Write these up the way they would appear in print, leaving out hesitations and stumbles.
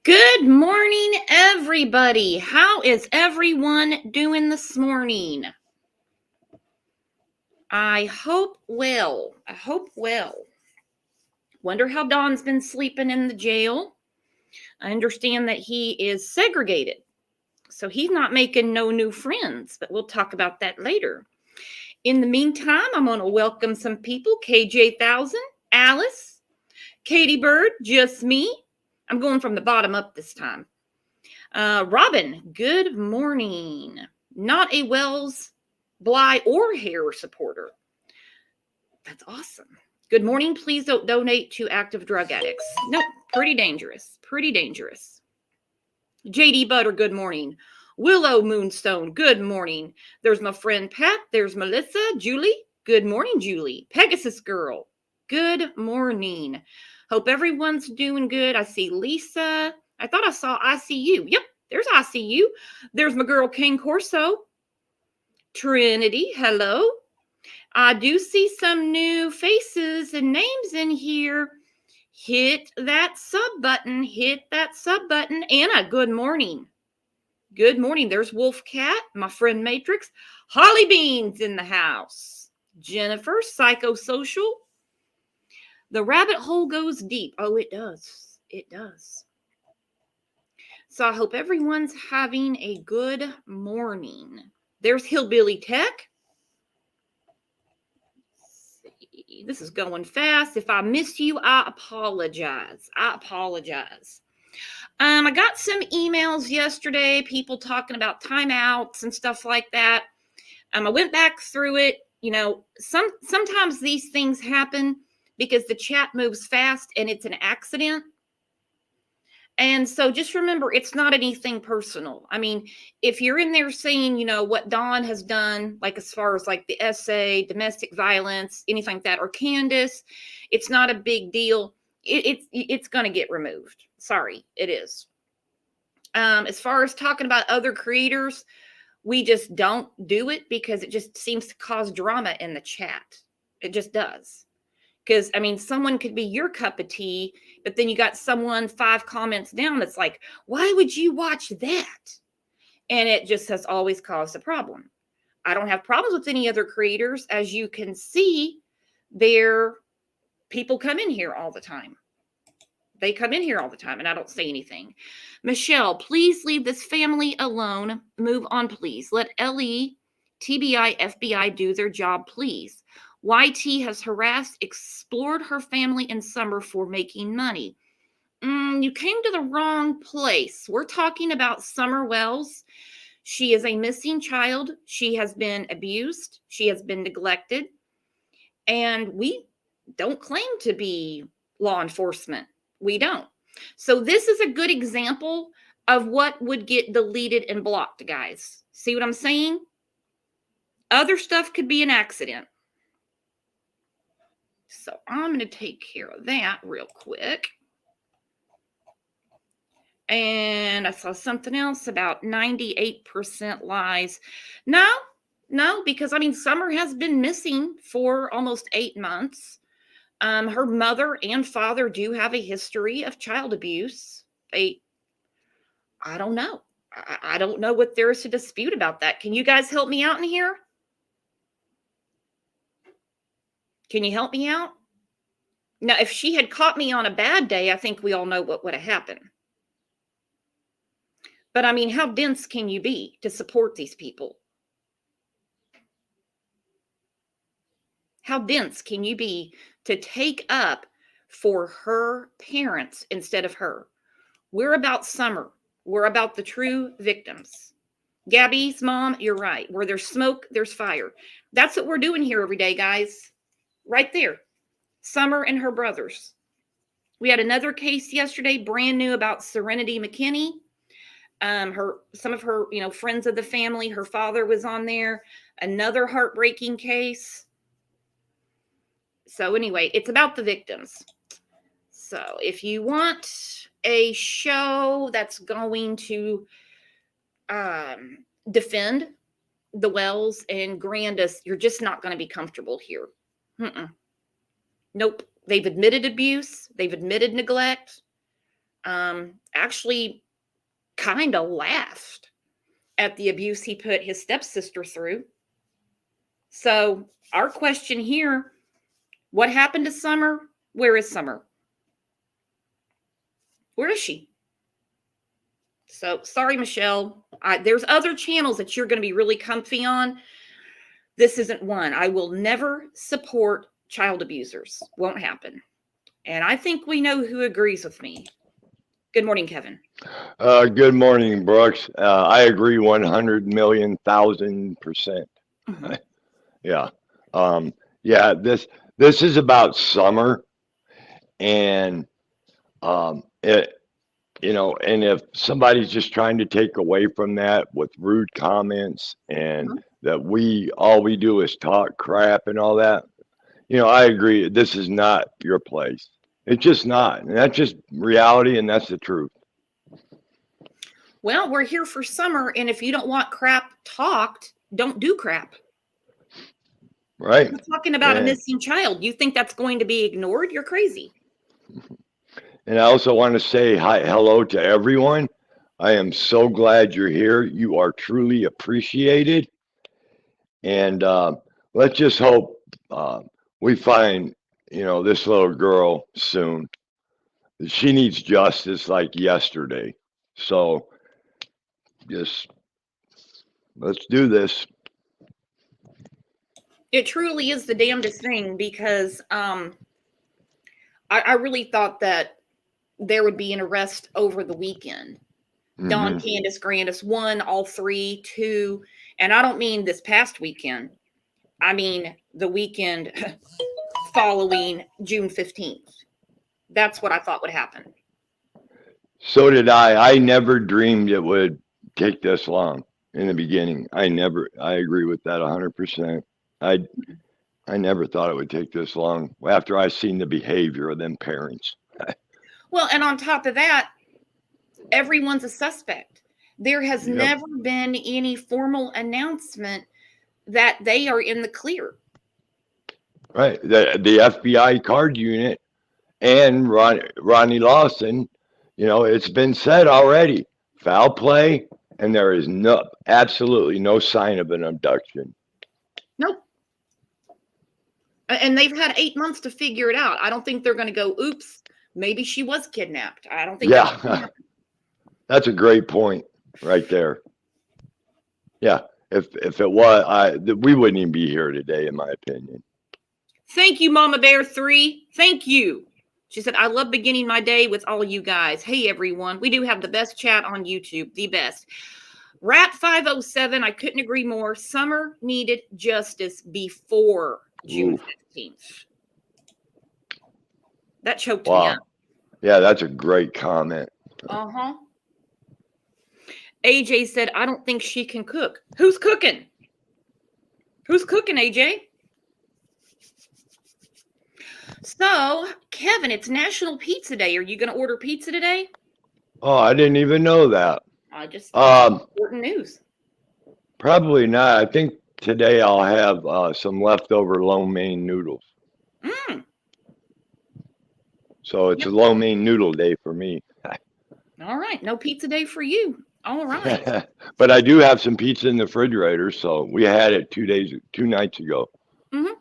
Good morning, everybody. How is everyone doing this morning? I hope well. Wonder how Don's been sleeping in the jail. I understand that he is segregated, so he's not making no new friends, but we'll talk about that later. In the meantime, I'm going to welcome some people. KJ1000, Alice, Katie Bird, just me. I'm going from the bottom up this time. Robin, good morning. Not a Wells, Bly, or Hare supporter. That's awesome. Good morning. Please don't donate to active drug addicts. Nope, pretty dangerous. JD Butter, good morning. Willow Moonstone, good morning. There's my friend Pat. There's Melissa. Julie, good morning, Julie. Pegasus Girl, good morning. Hope everyone's doing good. I see Lisa. I thought I saw ICU. Yep, there's ICU. There's my girl King Corso. Trinity, hello. I do see some new faces and names in here. Hit that sub button. Anna, good morning. Good morning. There's Wolf Cat, my friend Matrix. Holly Beans in the house. Jennifer, Psychosocial. The rabbit hole goes deep. Oh, it does. So I hope everyone's having a good morning. There's Hillbilly Tech. This is going fast. If I missed you, I apologize. I got some emails yesterday, people talking about timeouts and stuff like that. I went back through it. You know, sometimes these things happen because the chat moves fast and it's an accident. And so just remember, it's not anything personal. I mean, if you're in there saying, you know, what Dawn has done, like as far as like the essay, domestic violence, anything like that, or Candus, it's not a big deal. It's going to get removed. Sorry, it is. As far as talking about other creators, we just don't do it because it just seems to cause drama in the chat. It just does. Because, I mean, someone could be your cup of tea, but then you got someone 5 comments down that's like, why would you watch that? And it just has always caused a problem. I don't have problems with any other creators. As you can see, people come in here all the time. They come in here all the time, and I don't say anything. Michelle, please leave this family alone. Move on, please. Let LE, TBI, FBI do their job, please. YT has harassed, explored her family in summer for making money. You came to the wrong place. We're talking about Summer Wells. She is a missing child. She has been abused. She has been neglected. And we don't claim to be law enforcement. We don't. So this is a good example of what would get deleted and blocked, guys. See what I'm saying? Other stuff could be an accident. So I'm going to take care of that real quick. And I saw something else about 98% lies. No, because I mean, Summer has been missing for almost 8 months. Her mother and father do have a history of child abuse. I don't know. I don't know what there is to dispute about that. Can you guys help me out in here? Can you help me out? Now, if she had caught me on a bad day, I think we all know what would have happened. But I mean, how dense can you be to support these people? How dense can you be to take up for her parents instead of her? We're about Summer. We're about the true victims. Gabby's mom, you're right. Where there's smoke, there's fire. That's what we're doing here every day, guys. Right there. Summer and her brothers. We had another case yesterday, brand new, about Serenity McKinney. Some of her, friends of the family, her father was on there. Another heartbreaking case. So anyway, it's about the victims. So if you want a show that's going to defend the Wells and Grandis, you're just not going to be comfortable here. Nope. They've admitted abuse. They've admitted neglect. actually kind of laughed at the abuse he put his stepsister through. So our question here, what happened to Summer? Where is Summer? Where is she? So sorry, Michelle. There's other channels that you're going to be really comfy on. This isn't one. I will never support child abusers. Won't happen. And I think we know who agrees with me. Good morning, Kevin. Good morning, Brooks. I agree 100,000,000%. Mhm. Yeah. Yeah, this is about Summer and it and if somebody's just trying to take away from that with rude comments and Mhm. that all we do is talk crap and all that, I agree. This is not your place. It's just not. And that's just reality and that's the truth. Well, we're here for Summer, and if you don't want crap talked, don't do crap. Right. We're talking about a And missing child. You think that's going to be ignored? You're crazy. And I also want to say hello to everyone. I am so glad you're here. You are truly appreciated. And let's just hope we find, this little girl soon. She needs justice like yesterday. So just let's do this. It truly is the damnedest thing because I really thought that there would be an arrest over the weekend. Dawn, Hmm. Candus, Grandis, 1, all 3, 2. And I don't mean this past weekend. I mean the weekend following June 15th. That's what I thought would happen. So did I. I never dreamed it would take this long in the beginning. I agree with that 100%. I I never thought it would take this long after I seen the behavior of them parents. Well, and on top of that, everyone's a suspect. There has Yep. never been any formal announcement that they are in the clear. Right. The FBI card unit and Ronnie Lawson, it's been said already. Foul play, and there is absolutely no sign of an abduction. Nope. And they've had 8 months to figure it out. I don't think they're going to go, oops, maybe she was kidnapped. I don't think that's going to Yeah, happen. that's a great point right there. Yeah, if it was, we wouldn't even be here today, in my opinion. Thank you, Mama Bear 3. Thank you. She said, I love beginning my day with all you guys. Hey, everyone. We do have the best chat on YouTube, the best. Rat 507, I couldn't agree more. Summer needed justice before June Oof. 15th. That choked me up. Wow. Yeah, that's a great comment. Uh-huh. AJ said, I don't think she can cook. Who's cooking? Who's cooking, AJ? So, Kevin, it's National Pizza Day. Are you going to order pizza today? Oh, I didn't even know that. Just Um, important news. Probably not. I think today I'll have some leftover lo mein noodles. Mm. So it's Yep. a lo mein noodle day for me. All right. No pizza day for you. All right. But I do have some pizza in the refrigerator, so we had it 2 nights ago. Mm-hmm.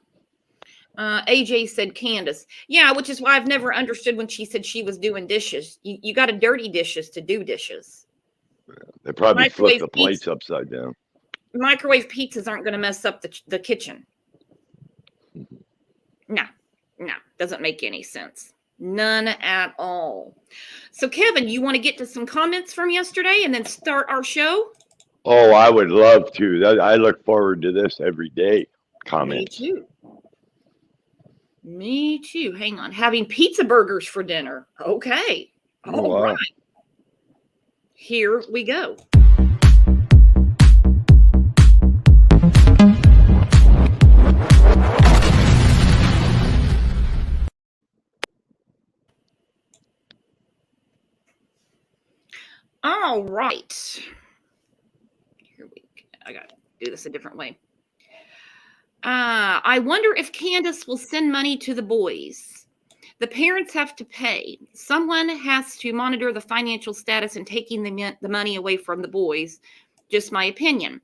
AJ said Candus. Yeah, which is why I've never understood when she said she was doing dishes. You got to dirty dishes to do dishes. They probably flipped Microwave the plates upside down. Microwave pizzas aren't going to mess up the kitchen. No, doesn't make any sense. None at all. So, Kevin, you want to get to some comments from yesterday and then start our show? Oh, I would love to. I look forward to this every day. Comments. Me too. Hang on. Having pizza burgers for dinner. Okay. All right. Here we go. All right. I got to do this a different way. I wonder if Candus will send money to the boys. The parents have to pay. Someone has to monitor the financial status and taking the money away from the boys. Just my opinion.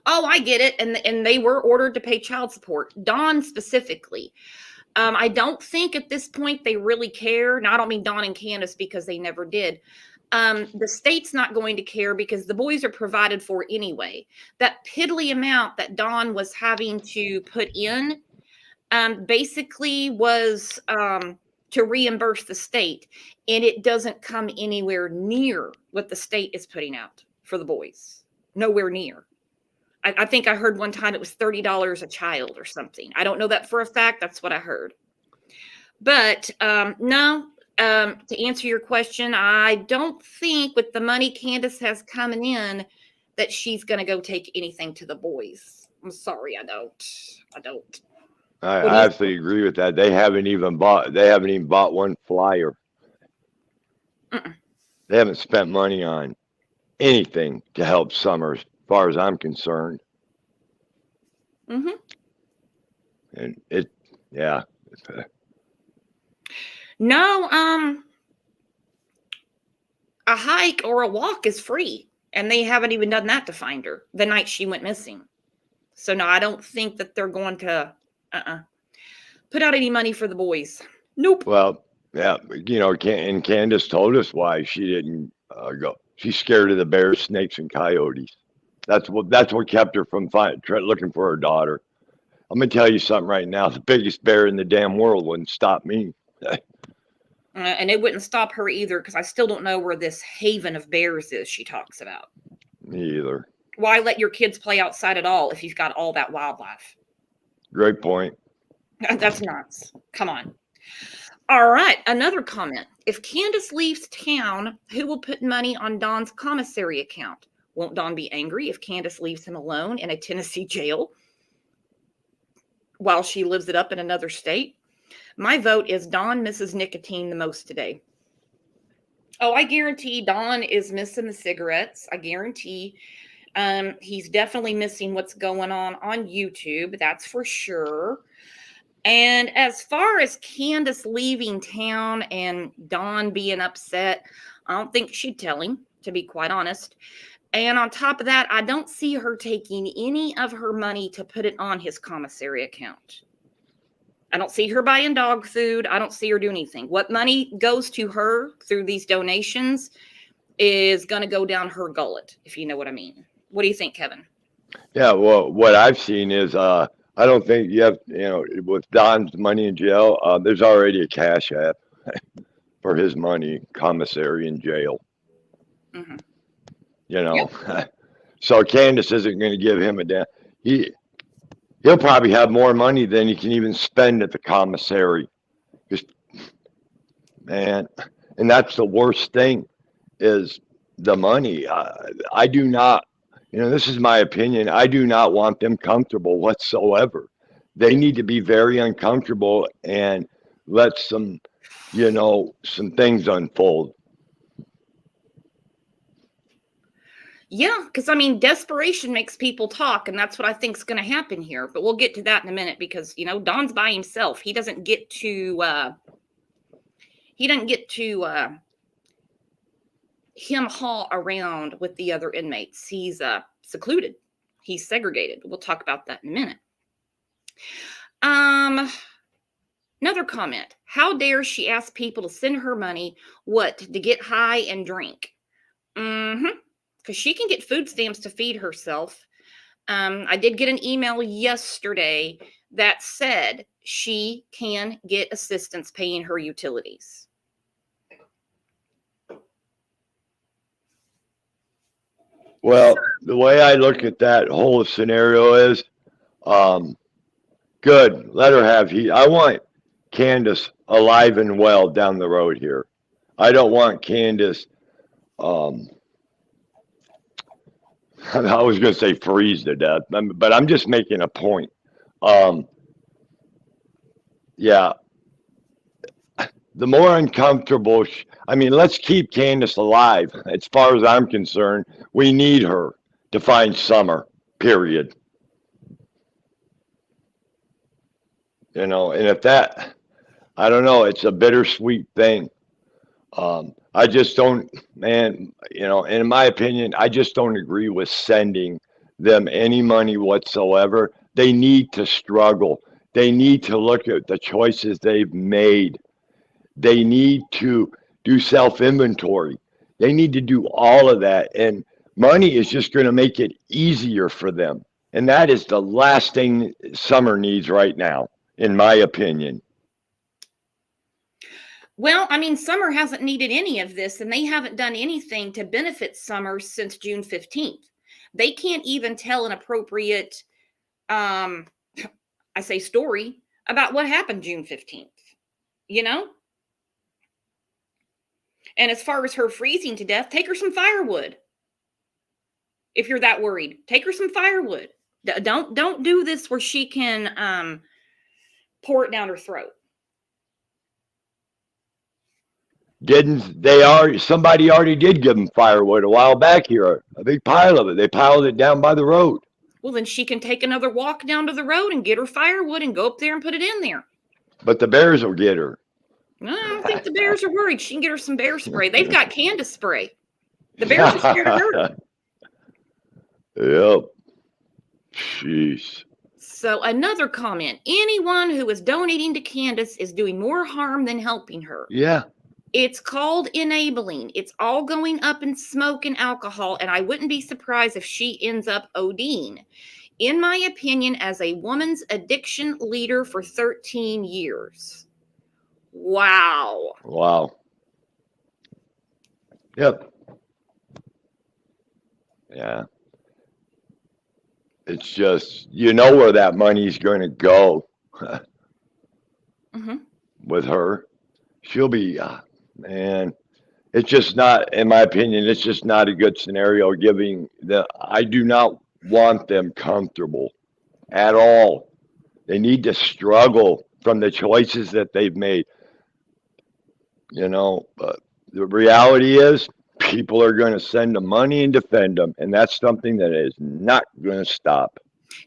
Oh, I get it. And they were ordered to pay child support. Dawn specifically. I don't think at this point they really care. Now, I don't mean Dawn and Candus because they never did. The state's not going to care because the boys are provided for anyway. That piddly amount that Dawn was having to put in basically was to reimburse the state, and it doesn't come anywhere near what the state is putting out for the boys. Nowhere near. I think I heard one time it was $30 a child or something. I don't know that for a fact. That's what I heard. But no, to answer your question, I don't think with the money Candus has coming in that she's going to go take anything to the boys. I'm sorry, I don't. I absolutely agree with that. They haven't even bought one flyer. Mm-mm. They haven't spent money on anything to help Summer, as far as I'm concerned. Mm-hmm. And yeah. No, a hike or a walk is free, and they haven't even done that to find her the night she went missing. So no, I don't think that they're going to put out any money for the boys. Nope. Well, yeah, and Candus told us why she didn't go. She's scared of the bears, snakes, and coyotes. That's what kept her from looking for her daughter. I'm gonna tell you something right now. The biggest bear in the damn world wouldn't stop me. And it wouldn't stop her either, because I still don't know where this haven of bears is she talks about. Me either. Why let your kids play outside at all if you've got all that wildlife? Great point. That's nuts. Come on. All right. Another comment. If Candus leaves town, who will put money on Dawn's commissary account? Won't Dawn be angry if Candus leaves him alone in a Tennessee jail while she lives it up in another state? My vote is Dawn misses nicotine the most today. Oh, I guarantee Dawn is missing the cigarettes. I guarantee. He's definitely missing what's going on YouTube. That's for sure. And as far as Candus leaving town and Dawn being upset, I don't think she'd tell him, to be quite honest. And on top of that, I don't see her taking any of her money to put it on his commissary account. I don't see her buying dog food. I don't see her doing anything. What money goes to her through these donations is going to go down her gullet, if you know what I mean. What do you think, Kevin? Yeah, well, what I've seen is I don't think you have, with Don's money in jail, there's already a cash app for his money, commissary in jail. Mm-hmm. Yep. So Candus isn't going to give him a damn. He'll probably have more money than he can even spend at the commissary. Man, and that's the worst thing is the money. I do not, this is my opinion. I do not want them comfortable whatsoever. They need to be very uncomfortable and let some things unfold. Yeah, because desperation makes people talk, and that's what I think is going to happen here. But we'll get to that in a minute because Don's by himself. He doesn't get to. Him haul around with the other inmates. He's secluded. He's segregated. We'll talk about that in a minute. Another comment. How dare she ask people to send her money? What, to get high and drink? Mm-hmm. Because she can get food stamps to feed herself. I did get an email yesterday that said she can get assistance paying her utilities. Well, the way I look at that whole scenario is, good. Let her have heat. I want Candus alive and well down the road here. I don't want Candus. I was going to say freeze to death, but I'm just making a point. Yeah. The more uncomfortable, let's keep Candus alive. As far as I'm concerned, we need her to find Summer, period. And if that, I don't know. It's a bittersweet thing. I just don't, man, and in my opinion, I just don't agree with sending them any money whatsoever. They need to struggle. They need to look at the choices they've made. They need to do self inventory. They need to do all of that. And money is just going to make it easier for them. And that is the last thing Summer needs right now, in my opinion. Well, I mean, Summer hasn't needed any of this, and they haven't done anything to benefit Summer since June 15th. They can't even tell an appropriate, I say, story about what happened June 15th, you know? And as far as her freezing to death, take her some firewood. If you're that worried, take her some firewood. Don't do this where she can pour it down her throat. Somebody already did give them firewood a while back here, a big pile of it. They piled it down by the road. Well, then she can take another walk down to the road and get her firewood and go up there and put it in there. But the bears will get her. No, I don't think the bears are worried. She can get her some bear spray. They've got Candus spray. The bears are scared of her. Yep. Jeez. So another comment. Anyone who is donating to Candus is doing more harm than helping her. Yeah. It's called enabling. It's all going up in smoke and alcohol, and I wouldn't be surprised if she ends up ODing. In my opinion, as a woman's addiction leader for 13 years. Wow. Wow. Yep. Yeah. It's just, where that money's going to go with her. She'll be, man, it's just not, in my opinion, it's just not a good scenario I do not want them comfortable at all. They need to struggle from the choices that they've made. But the reality is people are going to send them money and defend them. And that's something that is not going to stop.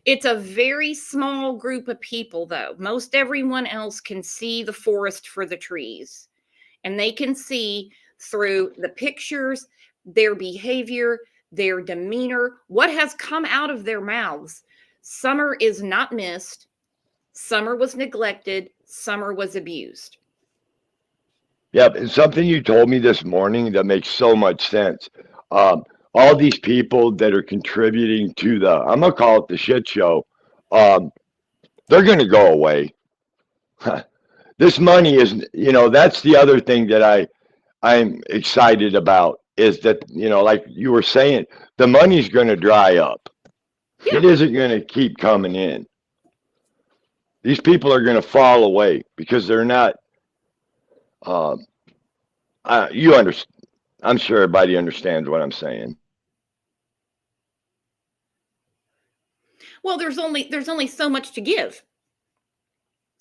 It's a very small group of people, though. Most everyone else can see the forest for the trees. And they can see through the pictures, their behavior, their demeanor, what has come out of their mouths. Summer is not missed. Summer was neglected. Summer was abused. Yep, and something you told me this morning that makes so much sense. All these people that are contributing to I'm going to call it the shit show, they're going to go away. This money is, that's the other thing that I'm excited about is that, like you were saying, the money's going to dry up. Yeah. It isn't going to keep coming in. These people are going to fall away because they're not, you understand. I'm sure everybody understands what I'm saying. Well, there's only so much to give.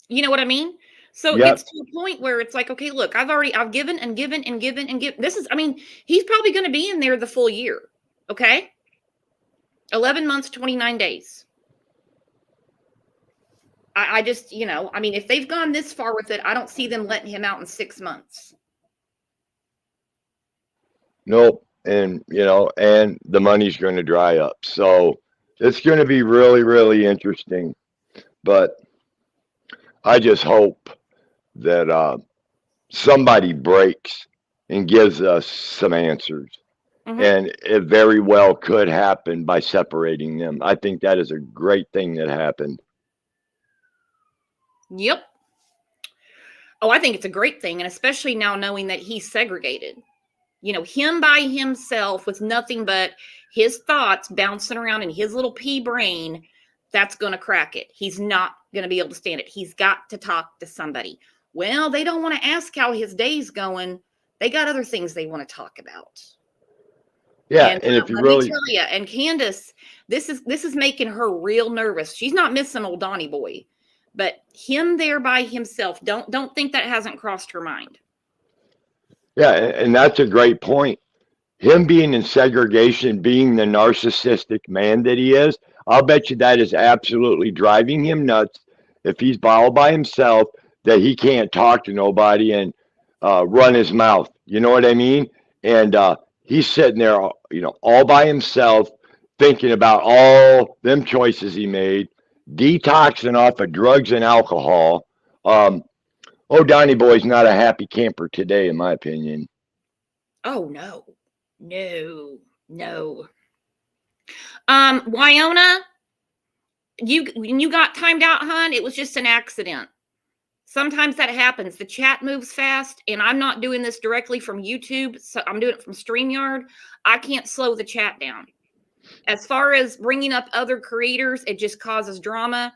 You know what I mean? So Yep. It's to a point where it's like, okay, look, I've given and given and given and given. He's probably going to be in there the full year. Okay. 11 months, 29 days. I just, if they've gone this far with it, I don't see them letting him out in 6 months. Nope. And, and the money's going to dry up. So it's going to be really, really interesting. But I just hope that somebody breaks and gives us some answers. Mm-hmm. And it very well could happen by separating them. I think that is a great thing that happened. Yep. Oh, I think it's a great thing. And especially now knowing that he's segregated. Him by himself with nothing but his thoughts bouncing around in his little pea brain, that's going to crack it. He's not going to be able to stand it. He's got to talk to somebody. Well, they don't want to ask how his day's going. They got other things they want to talk about. Yeah, and if you really tell you, and Candus, this is making her real nervous. She's not missing old Donnie boy, but him there by himself. Don't think that hasn't crossed her mind. Yeah, and that's a great point. Him being in segregation, being the narcissistic man that he is, I'll bet you that is absolutely driving him nuts. If he's all by himself, that he can't talk to nobody and run his mouth. You know what I mean? And he's sitting there, all by himself, thinking about all them choices he made, detoxing off of drugs and alcohol. Um, Donnie Boy's not a happy camper today, in my opinion. Oh no, no, no. Wyona, when you got timed out, hon, it was just an accident. Sometimes that happens. The chat moves fast, and I'm not doing this directly from YouTube, so I'm doing it from StreamYard. I can't slow the chat down. As far as bringing up other creators, it just causes drama.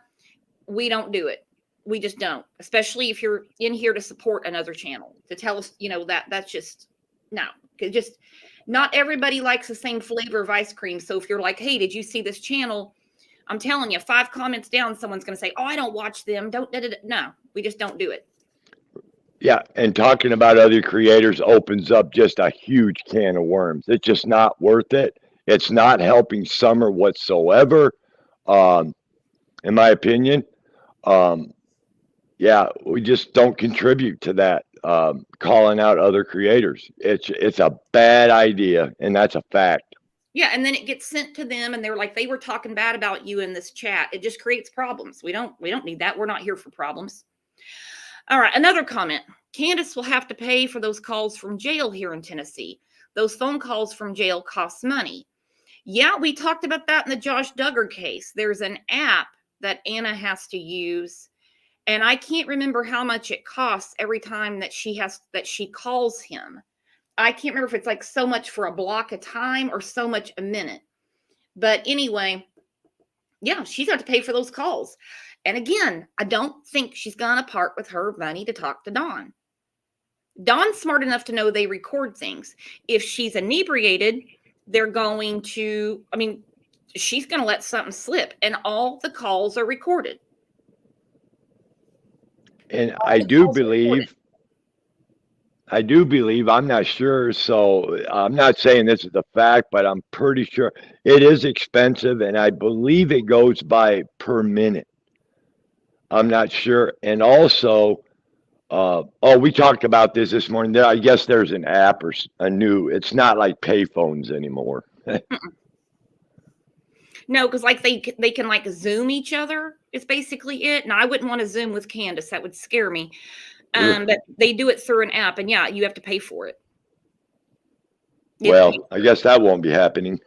We don't do it. We just don't, especially if you're in here to support another channel, to tell us, that's just, no. Just not everybody likes the same flavor of ice cream. So if you're like, hey, did you see this channel? I'm telling you, 5 comments down, someone's going to say, oh, I don't watch them. Don't. No, we just don't do it. Yeah, and talking about other creators opens up just a huge can of worms. It's just not worth it. It's not helping Summer whatsoever, in my opinion. Yeah, we just don't contribute to that. Calling out other creators, it's a bad idea, and that's a fact. Yeah, and then it gets sent to them, and they're like, they were talking bad about you in this chat. It just creates problems. We don't need that. We're not here for problems. All right, another comment. Candus will have to pay for those calls from jail here in Tennessee. Those phone calls from jail cost money. Yeah, we talked about that in the Josh Duggar case. There's an app that Anna has to use, and I can't remember how much it costs every time that she calls him. I can't remember if it's like so much for a block of time or so much a minute. But anyway, yeah, she's got to pay for those calls. And again, I don't think she's going to part with her money to talk to Dawn. Dawn's smart enough to know they record things. If she's inebriated, they're going to, she's going to let something slip. And all the calls are recorded. And I do believe, I'm not sure, so I'm not saying this is a fact, but I'm pretty sure it is expensive, and I believe it goes by per minute. I'm not sure. And also, we talked about this morning. I guess there's an app or it's not like payphones anymore. No, because like they can like Zoom each other is basically it. And I wouldn't want to Zoom with Candus. That would scare me. But they do it through an app, and yeah, you have to pay for it. Well, I guess that won't be happening.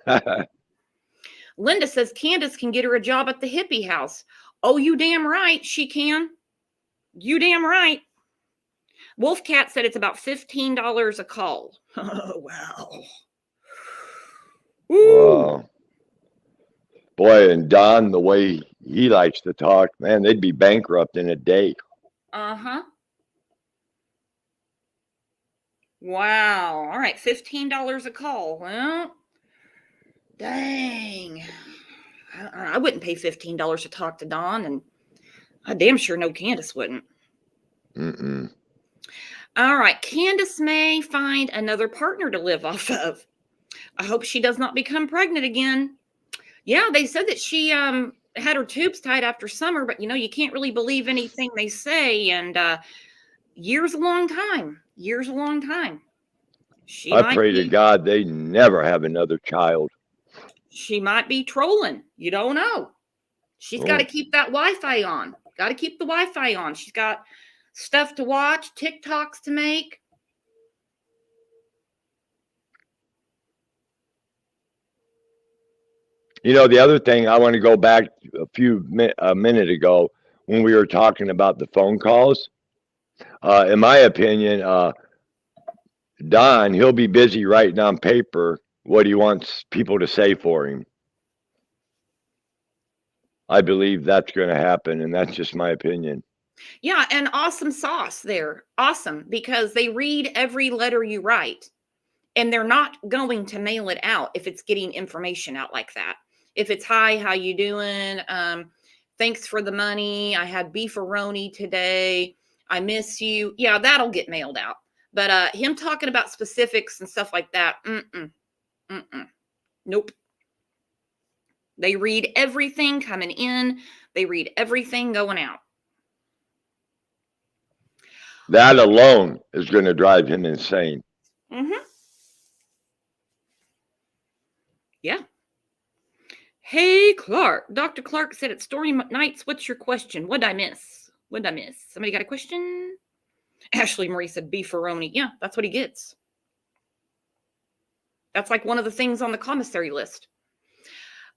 Linda says Candus can get her a job at the hippie house. Oh, you damn right she can. You damn right. Wolfcat said it's about $15 a call. Oh, wow. Wow. Boy, and Don, the way he likes to talk, man, they'd be bankrupt in a day. Uh-huh. Wow. All right, $15 a call. Well, dang. I wouldn't pay $15 to talk to Dawn, and I damn sure know Candus wouldn't. Mm-mm. All right, Candus may find another partner to live off of. I hope she does not become pregnant again. Yeah, they said that she had her tubes tied after Summer, but you can't really believe anything they say, and years a long time. Years a long time. I pray to God they never have another child. She might be trolling. You don't know. She's got to keep that Wi-Fi on. Got to keep the Wi-Fi on. She's got stuff to watch, TikToks to make. The other thing, I want to go back a minute ago when we were talking about the phone calls. In my opinion, Don, he'll be busy writing on paper what he wants people to say for him. I believe that's going to happen, and that's just my opinion. Yeah, and awesome sauce there. Awesome, because they read every letter you write, and they're not going to mail it out if it's getting information out like that. If it's, hi, how you doing? Thanks for the money. I had beefaroni today. I miss you. Yeah, that'll get mailed out. But him talking about specifics and stuff like that, nope. They read everything coming in. They read everything going out. That alone is going to drive him insane. Mm-hmm. Yeah. Hey, Clark. Dr. Clark said at Story Nights, what's your question? What'd I miss? Somebody got a question? Ashley Marie said beefaroni. Yeah, that's what he gets. That's like one of the things on the commissary list.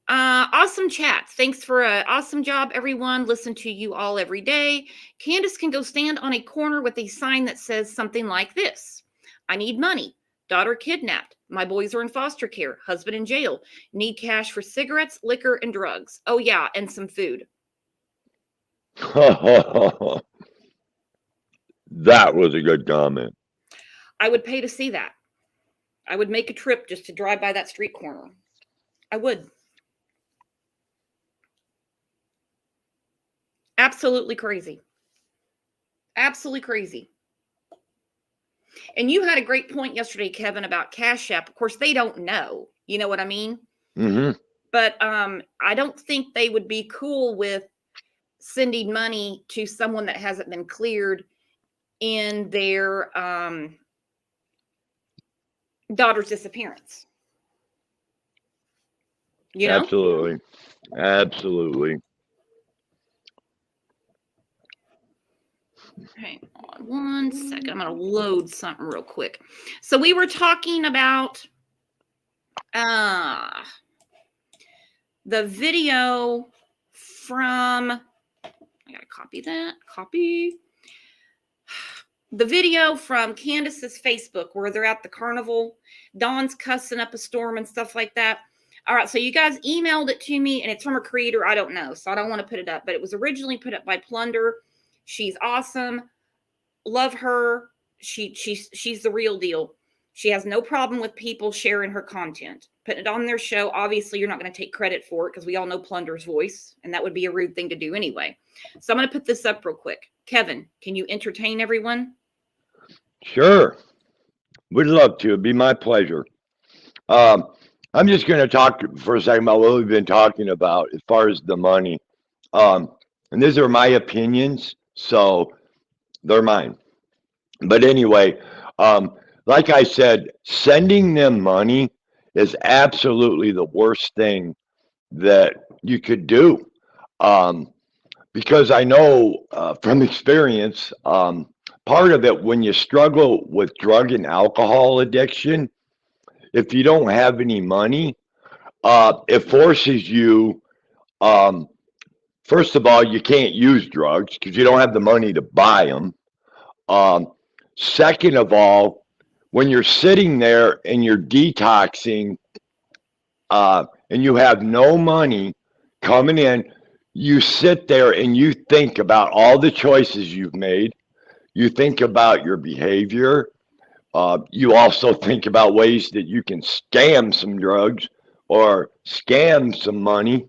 Awesome chat. Thanks for an awesome job, everyone. Listen to you all every day. Candus can go stand on a corner with a sign that says something like this: I need money. Daughter kidnapped. My boys are in foster care. Husband in jail. Need cash for cigarettes, liquor, and drugs. Oh, yeah, and some food. That was a good comment. I would pay to see that. I would make a trip just to drive by that street corner. I would. Absolutely crazy. Absolutely crazy. And you had a great point yesterday, Kevin, about Cash App. Of course, they don't know. You know what I mean? Mm-hmm. But I don't think they would be cool with sending money to someone that hasn't been cleared in their daughter's disappearance. You know? Absolutely. Absolutely. Hang on one second. I'm going to load something real quick. So we were talking about the video from, I got to copy that. Copy. The video from Candus's Facebook where they're at the carnival. Dawn's cussing up a storm and stuff like that. All right, so you guys emailed it to me, and it's from a creator I don't know, so I don't want to put it up. But it was originally put up by Plunder. She's awesome. Love her. She's the real deal. She has no problem with people sharing her content. Putting it on their show. Obviously, you're not going to take credit for it because we all know Plunder's voice, and that would be a rude thing to do anyway. So I'm going to put this up real quick. Kevin, can you entertain everyone? Sure. Would love to. It'd be my pleasure. I'm just going to talk for a second about what we've been talking about as far as the money. And these are my opinions, so they're mine. But anyway, like I said, sending them money is absolutely the worst thing that you could do. Because I know from experience, part of it when you struggle with drug and alcohol addiction, if you don't have any money, it forces you, first of all, you can't use drugs because you don't have the money to buy them. Second of all, when you're sitting there and you're detoxing and you have no money coming in, you sit there and you think about all the choices you've made. You think about your behavior. You also think about ways that you can scam some drugs or scam some money.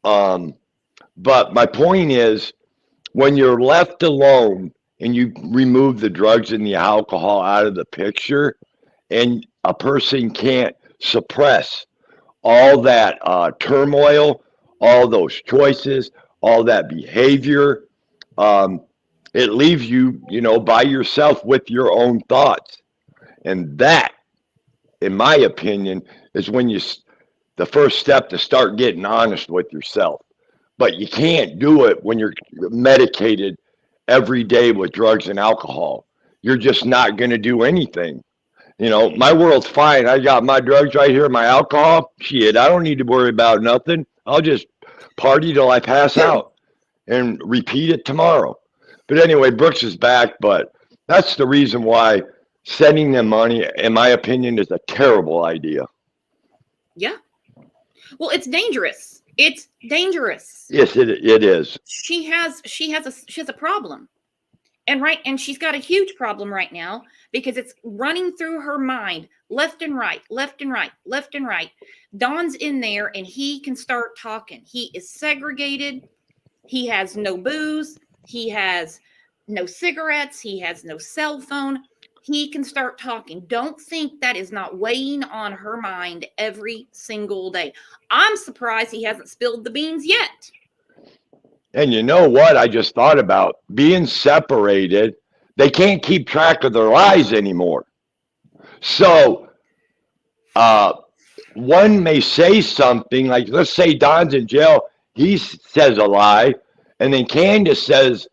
But my point is, when you're left alone and you remove the drugs and the alcohol out of the picture, and a person can't suppress all that turmoil, all those choices, all that behavior, it leaves you, by yourself with your own thoughts. And that, in my opinion, is when the first step to start getting honest with yourself. But you can't do it when you're medicated every day with drugs and alcohol. You're just not going to do anything. My world's fine. I got my drugs right here, my alcohol. Shit, I don't need to worry about nothing. I'll just party till I pass out and repeat it tomorrow. But anyway, Brooks is back, but that's the reason why sending them money, in my opinion, is a terrible idea. Yeah. Well, it's dangerous. It's dangerous. Yes, it is. She has a problem. And she's got a huge problem right now because it's running through her mind, left and right, left and right, left and right. Don's in there and he can start talking. He is segregated. He has no booze. He has no cigarettes. He has no cell phone. He can start talking. Don't think that is not weighing on her mind every single day. I'm surprised he hasn't spilled the beans yet. And you know what? I just thought about being separated. they can't keep track of their lies anymore. So one may say something like, let's say Don's in jail, he says a lie, and then Candus says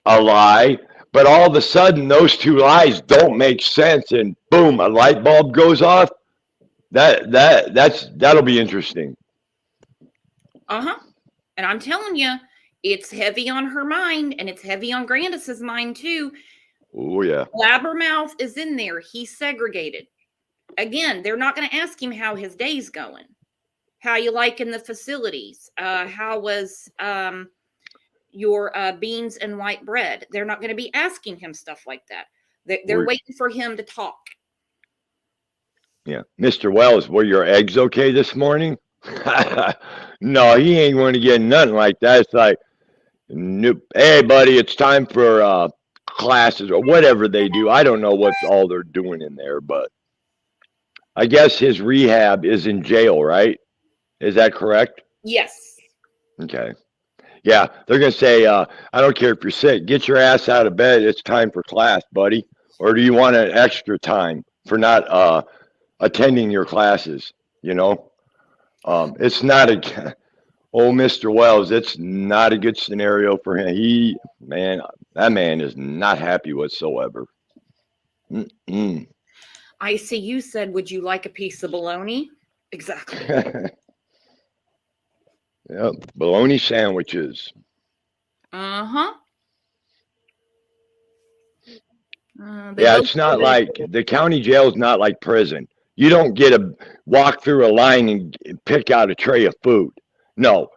a lie, but all of a sudden those two lies don't make sense, and boom, a light bulb goes off. That'll be interesting. And I'm telling you, it's heavy on her mind, and it's heavy on Grandis's mind too. Oh yeah. Blabbermouth is in there. He's segregated. Again, they're not going to ask him how his day's going, how you liking the facilities, how was your beans and white bread. They're not going to be asking him stuff like that. They're waiting for him to talk. Yeah. Mr. Wells, were your eggs okay this morning? No, he ain't going to get nothing like that. It's like, nope. Hey, buddy, it's time for classes or whatever they do. I don't know what all they're doing in there, but I guess his rehab is in jail, right? Is that correct? Yes. Okay. Yeah, they're going to say, I don't care if you're sick. Get your ass out of bed. It's time for class, buddy. Or do you want an extra time for not attending your classes? You know, it's not a, oh, Mr. Wells, it's not a good scenario for him. That man is not happy whatsoever. Mm-mm. I see you said, would you like a piece of bologna? Exactly. Yep, bologna sandwiches. Yeah, it's not like the county jail is not like prison. You don't get to walk through a line and pick out a tray of food. No,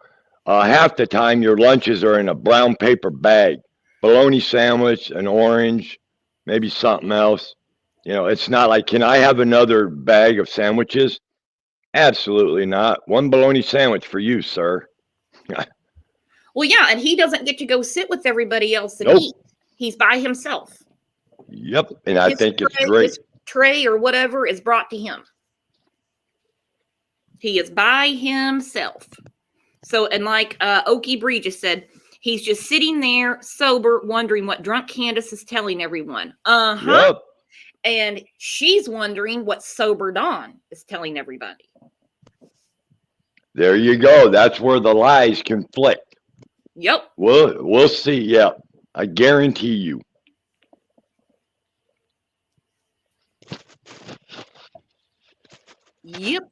half the time your lunches are in a brown paper bag. Bologna sandwich, an orange, maybe something else. You know, it's not like, can I have another bag of sandwiches? Absolutely not. One bologna sandwich for you, sir. Well, yeah, and he doesn't get to go sit with everybody else and eat. He's by himself. Yep, and I think it's great. His tray or whatever is brought to him. He is by himself. So, and like Okie Bree just said, he's just sitting there sober, wondering what drunk Candus is telling everyone. Yep. And she's wondering what sober Dawn is telling everybody. There you go. That's where the lies conflict. Yep. We'll see. Yeah, I guarantee you. Yep.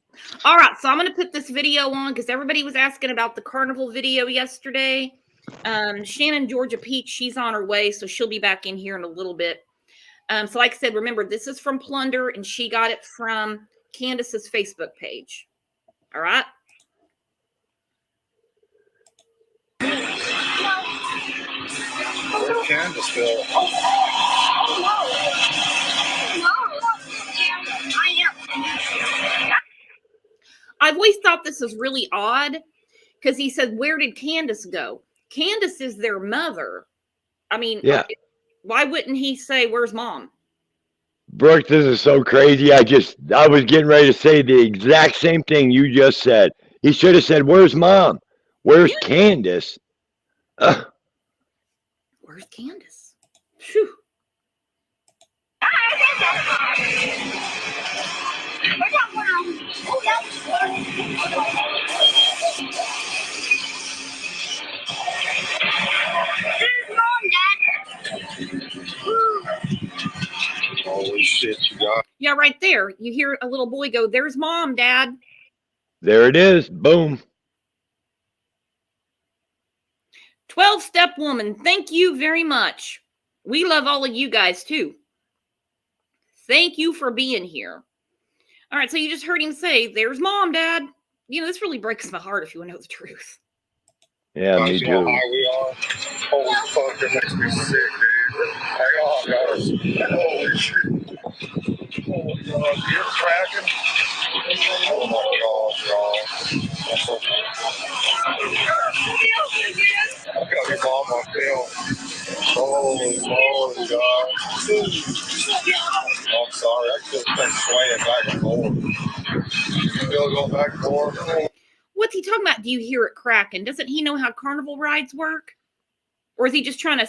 All right, so I'm going to put this video on because everybody was asking about the carnival video yesterday. Shannon Georgia Peach, she's on her way, so she'll be back in here in a little bit. So like I said, remember, this is from Plunder, and she got it from Candus's Facebook page. All right? Where's Candus go? I've always thought this was really odd because he said, where did Candus go? Candus is their mother. I mean, yeah. Why wouldn't he say, where's mom? Brooke, this is so crazy. I was getting ready to say the exact same thing you just said. He should have said, where's mom? Where's Candus? Where's Candus? Phew. Holy shit, you got. Yeah, right there. You hear a little boy go, there's mom, dad. There it is. Boom. 12-step woman. Thank you very much. We love all of you guys too. Thank you for being here. All right, so you just heard him say, there's mom, dad. You know, this really breaks my heart if you want to know the truth. Yeah, me too. How high we are. Holy fuck, it makes me sick, dude. Hang on, guys. Holy shit. Oh, God, you're cracking. Oh, my God, y'all. I got your mom on film. Holy God. Oh, I'm sorry. I just been swaying back and forth. Still going back and forth. What's he talking about? Do you hear it cracking? Doesn't he know how carnival rides work? Or is he just trying to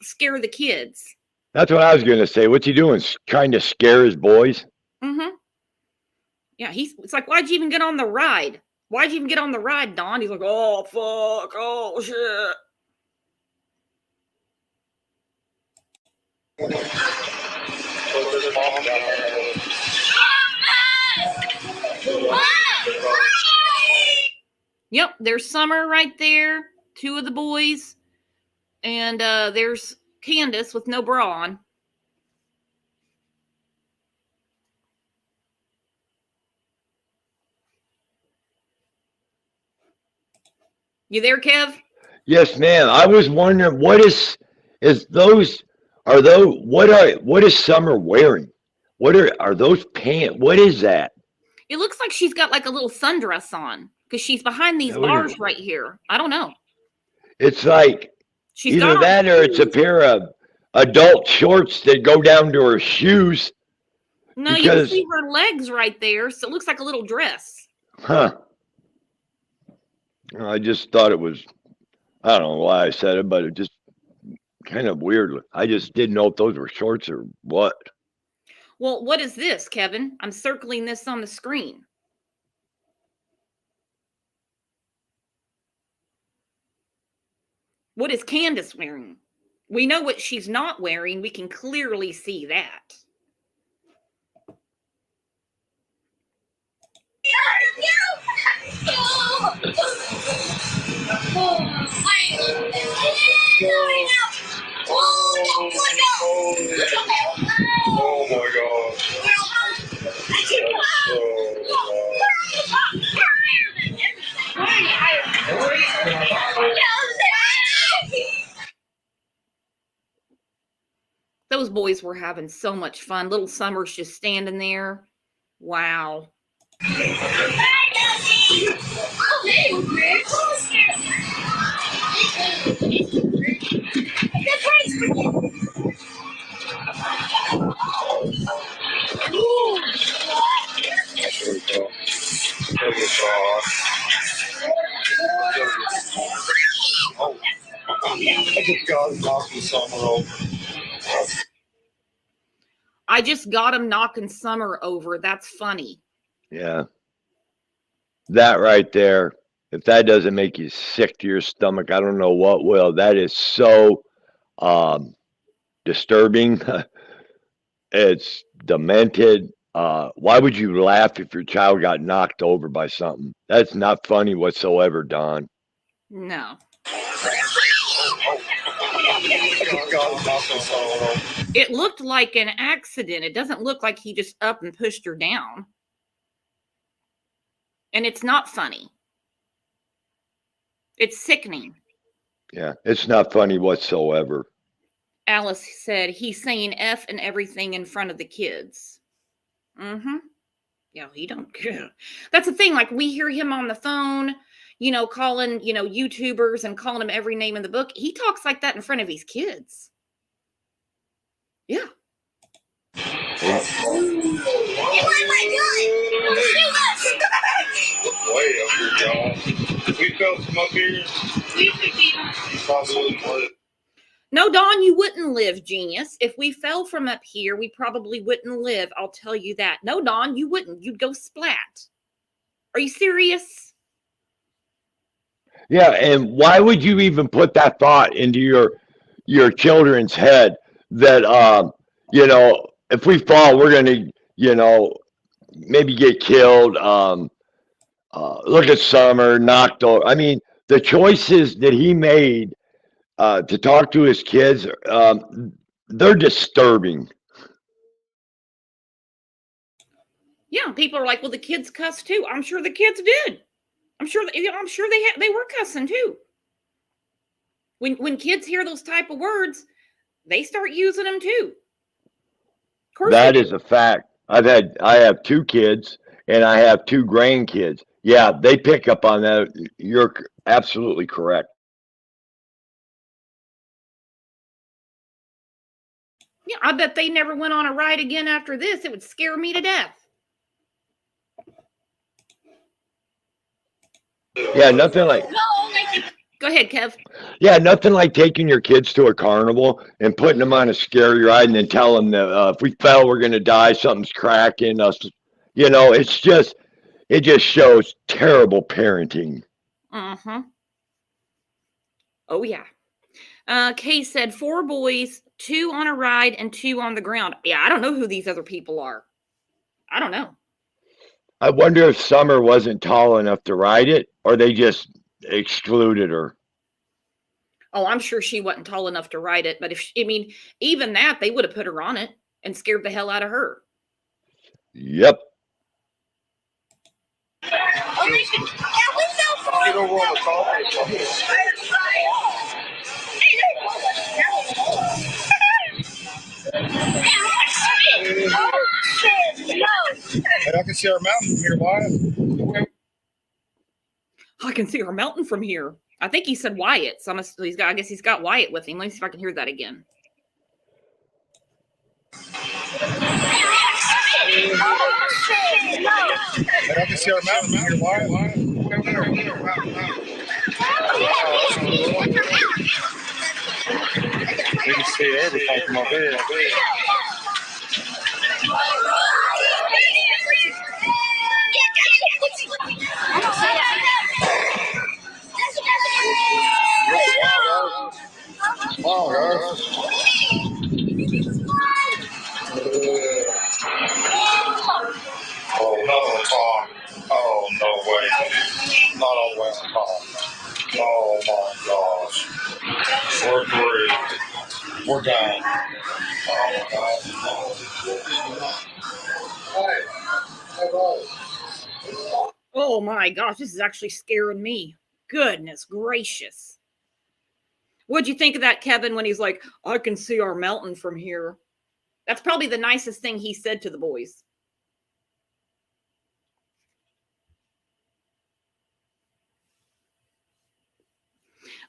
scare the kids? That's what I was gonna say. What's he doing? Trying to scare his boys? Mm-hmm. Yeah, it's like, why'd you even get on the ride? Why'd you even get on the ride, Don? He's like, oh, fuck, oh, shit. Yep, there's Summer right there, two of the boys, and there's Candus with no bra on. You there, Kev? Yes, ma'am. I was wondering what is those what is Summer wearing? What are those pants? What is that? It looks like she's got like a little sundress on because she's behind these bars right here. I don't know. It's like She's either got that or it's a pair of adult shorts that go down to her shoes. No, you can see her legs right there, so it looks like a little dress. Huh. I just thought it was, I don't know why I said it, but it just kind of weird. I just didn't know if those were shorts or what. Well, what is this, Kevin? I'm circling this on the screen. What is Candus wearing? We know what she's not wearing. We can clearly see that. Oh my god. Those boys were having so much fun. Little Summer's just standing there. Wow. I just got him knocking Summer over. That's funny. Yeah. That right there. If that doesn't make you sick to your stomach, I don't know what will. That is so disturbing. It's demented. Why would you laugh if your child got knocked over by something? That's not funny whatsoever, Don. No. It looked like an accident. It doesn't look like he just up and pushed her down. And it's not funny. It's sickening. Yeah, it's not funny whatsoever. Alice said he's saying F and everything in front of the kids. Mm-hmm. Yeah, he don't care. That's the thing. Like, we hear him on the phone, calling, YouTubers and calling them every name in the book. He talks like that in front of his kids. Yeah. Way up here, y'all. We felt some up here. No, Don, you wouldn't live, genius. If we fell from up here, we probably wouldn't live. I'll tell you that. No, Don, you wouldn't. You'd go splat. Are you serious? Yeah, and why would you even put that thought into your children's head that if we fall, we're gonna, maybe get killed. Look at Summer knocked over. I mean, the choices that he made to talk to his kids, they're disturbing. Yeah, people are like, well, the kids cussed too. I'm sure the kids did. I'm sure they were cussing too. When kids hear those type of words, they start using them too. Of course that is a fact. I have 2 kids and I have 2 grandkids. Yeah, they pick up on that. You're absolutely correct. Yeah, I bet they never went on a ride again after this. It would scare me to death. Yeah, nothing like Go ahead, Kev. Yeah, nothing like taking your kids to a carnival and putting them on a scary ride and then telling them that if we fell, we're going to die, something's cracking us. It just shows terrible parenting. Uh-huh. Oh, yeah. Kay said 4 boys, 2 on a ride and 2 on the ground. Yeah, I don't know who these other people are. I don't know. I wonder if Summer wasn't tall enough to ride it or they just excluded her. Oh, I'm sure she wasn't tall enough to ride it. But even that, they would have put her on it and scared the hell out of her. Yep. Get over on the top. Hey, I can see our mountain from here, Wyatt. I can see our mountain from here. I think he said Wyatt. So I guess he's got Wyatt with him. Let me see if I can hear that again. Hey, I can see our mountain from here, Wyatt. We can see everything from up here. Wow, guys. Oh, no, Tom. Oh, no way. Not all the way on top. Oh, my gosh. We're through. We're done. Oh, my God. Oh my gosh, this is actually scaring me. Goodness gracious. What'd you think of that, Kevin, when he's like, I can see our mountain from here? That's probably the nicest thing he said to the boys.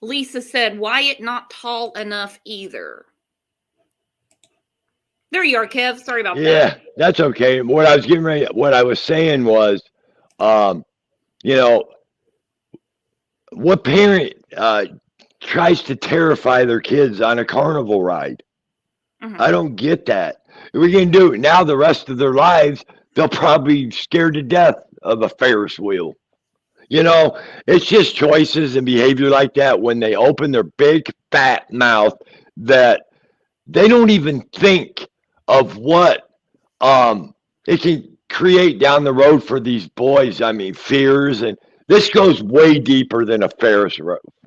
Lisa said, Wyatt not tall enough either. There you are, Kev. Sorry about that. Yeah, that's okay. What I was saying was, what parent tries to terrify their kids on a carnival ride? Mm-hmm. I don't get that. We're going to do it now. The rest of their lives, they'll probably be scared to death of a Ferris wheel. It's just choices and behavior like that when they open their big fat mouth that they don't even think of what it can create down the road for these boys. I mean, fears, and this goes way deeper than a Ferris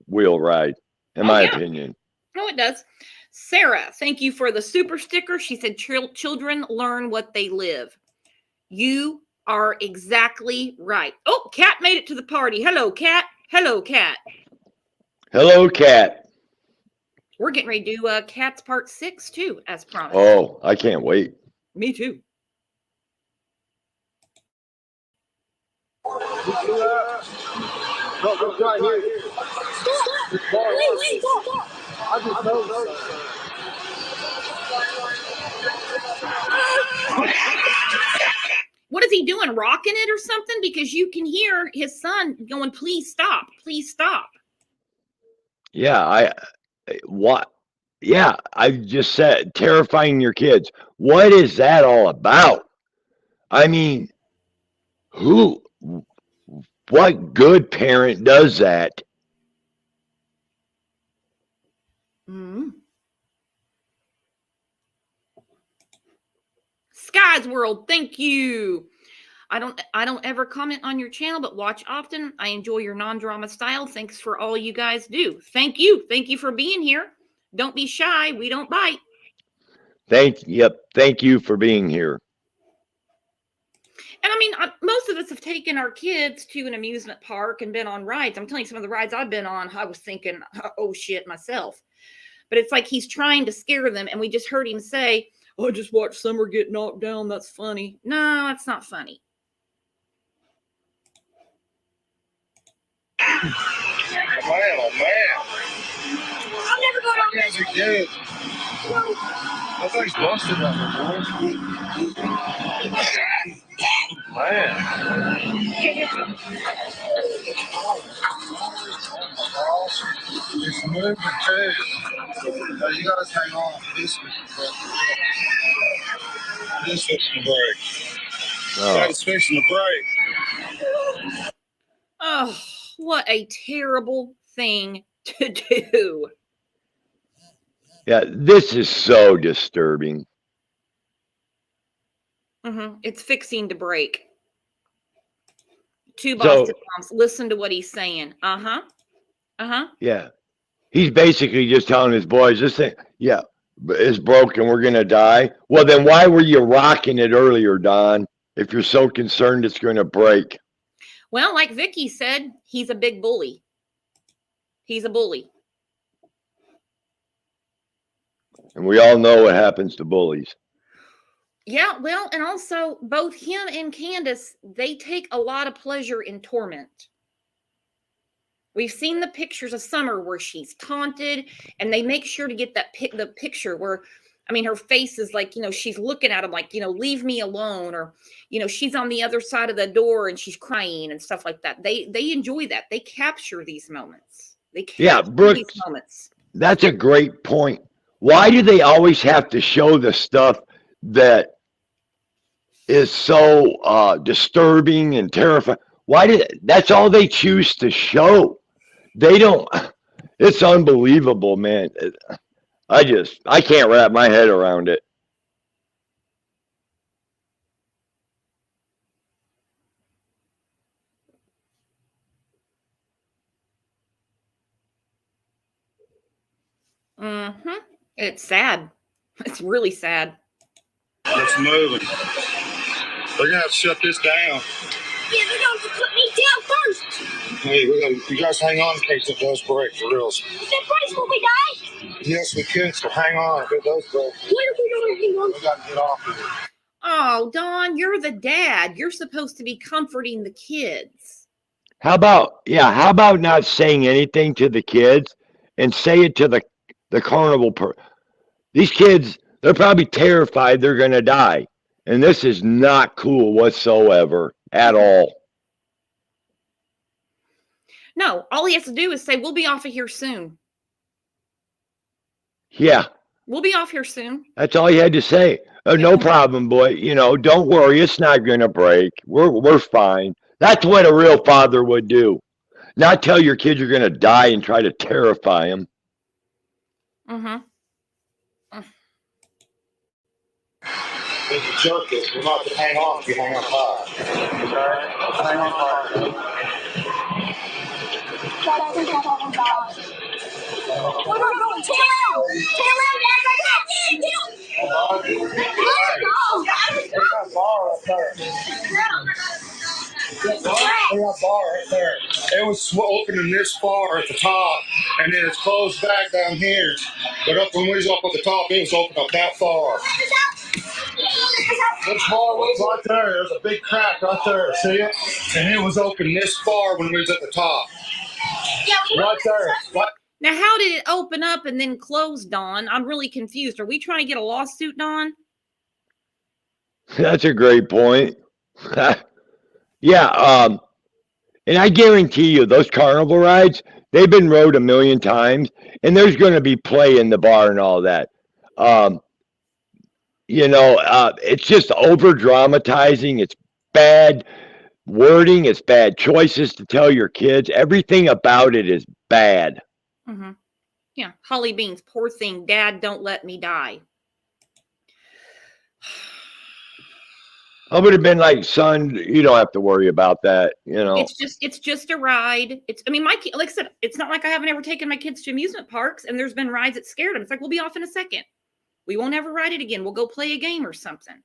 wheel ride, in my opinion. No, it does. Sarah, thank you for the super sticker. She said, children learn what they live. You are exactly right. Oh, Kat made it to the party. Hello, Kat. Hello, Kat. Hello, Kat. We're getting ready to do Kat's part 6 too, as promised. Oh, I can't wait. Me too. What is he doing? Rocking it or something? Because you can hear his son going, please stop. Please stop. Yeah, I just said terrifying your kids. What is that all about? I mean, what good parent does that? Mm-hmm. Sky's World, thank you. I don't ever comment on your channel, but watch often. I enjoy your non-drama style. Thanks for all you guys do. Thank you. Thank you for being here. Don't be shy. We don't bite. Thank you for being here. And I mean, most of us have taken our kids to an amusement park and been on rides. I'm telling you, some of the rides I've been on, I was thinking, oh shit, myself. But it's like he's trying to scare them, and we just heard him say, oh, I just watched Summer get knocked down. That's funny. No, that's not funny. Oh, man. I'm never going on this again. That thing's busted up, man. Awesome. It's moving too. Now you guys hang on. This is fixing to break. That is fixing to break. Oh, what a terrible thing to do. Yeah, this is so disturbing. It's fixing to break. Two Boston moms. Listen to what he's saying. Yeah. He's basically just telling his boys, this thing, yeah, it's broken. We're going to die. Well, then why were you rocking it earlier, Don, if you're so concerned it's going to break? Well, like Vicky said, he's a big bully. He's a bully. And we all know what happens to bullies. Yeah, well, and also both him and Candus, they take a lot of pleasure in torment. We've seen the pictures of Summer where she's taunted, and they make sure to get the picture where, I mean, her face is like, she's looking at him like, leave me alone, or, she's on the other side of the door and she's crying and stuff like that. They enjoy that. They capture these moments. Brooke, these moments. That's a great point. Why do they always have to show the stuff that is so disturbing and terrifying? That's all they choose to show. They don't. It's unbelievable, man. I can't wrap my head around it. It's sad. It's really sad. It's moving. They're gonna have to shut this down. Yeah, they're going to put me down first. Hey, you guys hang on in case it does break, for real. Is that price will we die? Yes, we can, so hang on if it does break. What are we going to hang on? We got to get off of it. Oh, Don, you're the dad. You're supposed to be comforting the kids. How about not saying anything to the kids and say it to the carnival these kids, they're probably terrified they're going to die. And this is not cool whatsoever at all. No, all he has to do is say, we'll be off of here soon. Yeah. We'll be off here soon. That's all you had to say. No problem, boy. Don't worry. It's not going to break. We're fine. That's what a real father would do. Not tell your kids you're going to die and try to terrify them. If you jerk it, we're not going to hang on if you hang on high. Okay? Hang on high. Where are we going? Tail out! Tail out, Dad! Right there! They got a bar up there. They got a bar right there. It was opening this far at the top, and then it's closed back down here. But up when we was up at the top, it was open up that far. This bar was right there. There's a big crack right there. See it? And it was open this far when we was at the top. Right there. Right. Now, how did it open up and then close, Don? I'm really confused. Are we trying to get a lawsuit, Don? That's a great point. Yeah, and I guarantee you, those carnival rides, they've been rode a million times, and there's going to be play in the bar and all that. It's just over dramatizing. It's bad wording. It's bad choices to tell your kids. Everything about it is bad. Yeah, Holly Beans, poor thing. Dad, don't let me die. I would have been like, son, you don't have to worry about that. It's just a ride. Like I said, it's not like I haven't ever taken my kids to amusement parks and there's been rides that scared them. It's like, we'll be off in a second. We won't ever ride it again. We'll go play a game or something.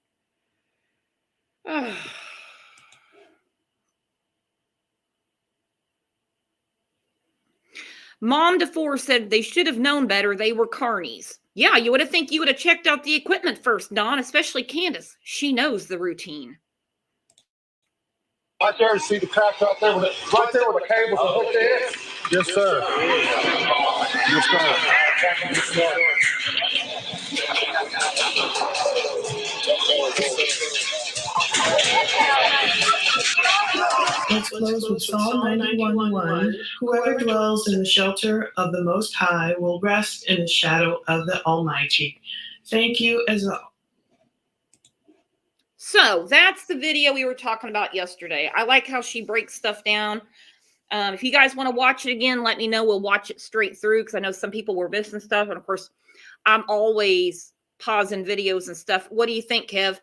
Mom DeFore said they should have known better. They were carnies. Yeah, you would have checked out the equipment first, Don, especially Candus. She knows the routine. Right there, see the crack right there right there where the cables are hooked in? Yes, sir. Yes, sir. Yes, sir. Let's close with Psalm 91:1. Whoever dwells in the shelter of the Most High will rest in the shadow of the Almighty. Thank you as well. So that's the video we were talking about yesterday. I like how she breaks stuff down. If you guys want to watch it again, let me know. We'll watch it straight through because I know some people were missing stuff. And of course, I'm always pausing videos and stuff. What do you think, Kev?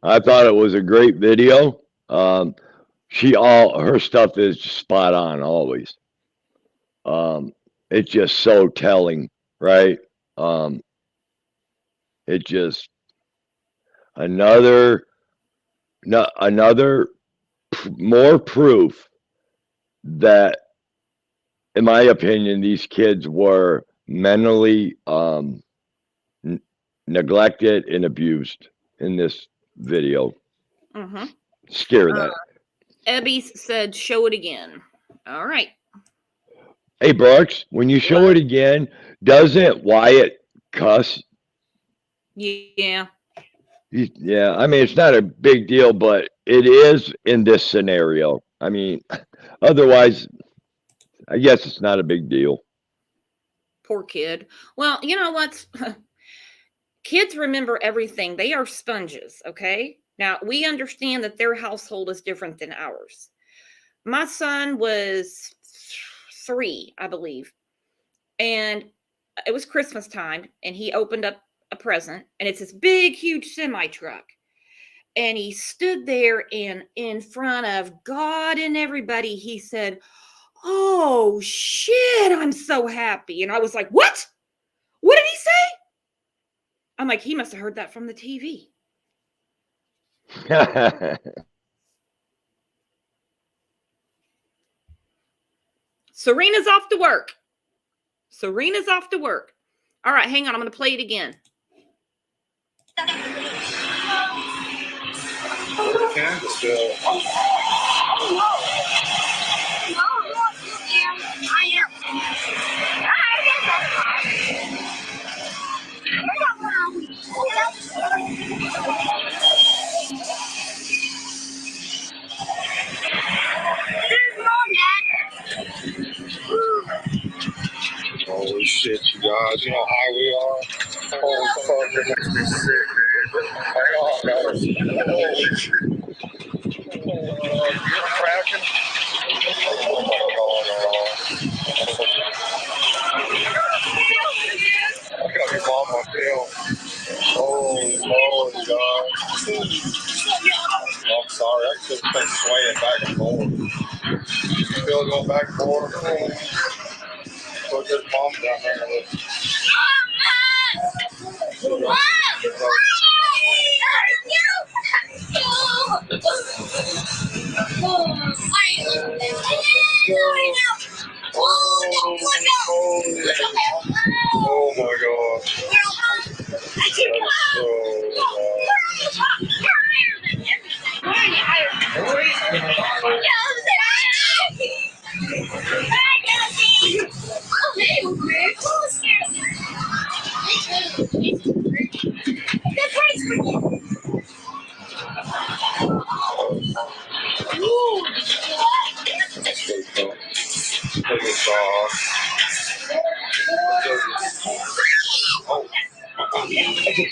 I thought it was a great video. Her stuff is spot on always. It's just so telling, right? It just another more proof that, in my opinion, these kids were mentally neglected and abused in this video. Mm-hmm. Scare that. Ebby said, show it again. All right. Hey, Brooks, when you show it again, doesn't Wyatt cuss? Yeah. Yeah, I mean, it's not a big deal, but it is in this scenario. I mean, otherwise, I guess it's not a big deal. Poor kid. Well, you know what? Kids remember everything. They are sponges, okay? Now, we understand that their household is different than ours. My son was 3, I believe, and it was Christmas time, and he opened up a present, and it's this big, huge semi-truck. And he stood there, and in front of God and everybody, he said, "Oh, shit, I'm so happy." And I was like, what? What did he say? I'm like, he must have heard that from the TV. Serena's off to work. Serena's off to work. All right, hang on. I'm going to play it again. Candus bill. Holy shit, you guys. You know how high we are? Holy fuck, it makes me sick, dude. Hang on, guys. Holy shit. You're cracking? Oh my god. I got your mom on film. Holy moly, guys. I'm sorry, I just been swaying back and forth. Still going back and forth. Put this mom down there. Oh my god.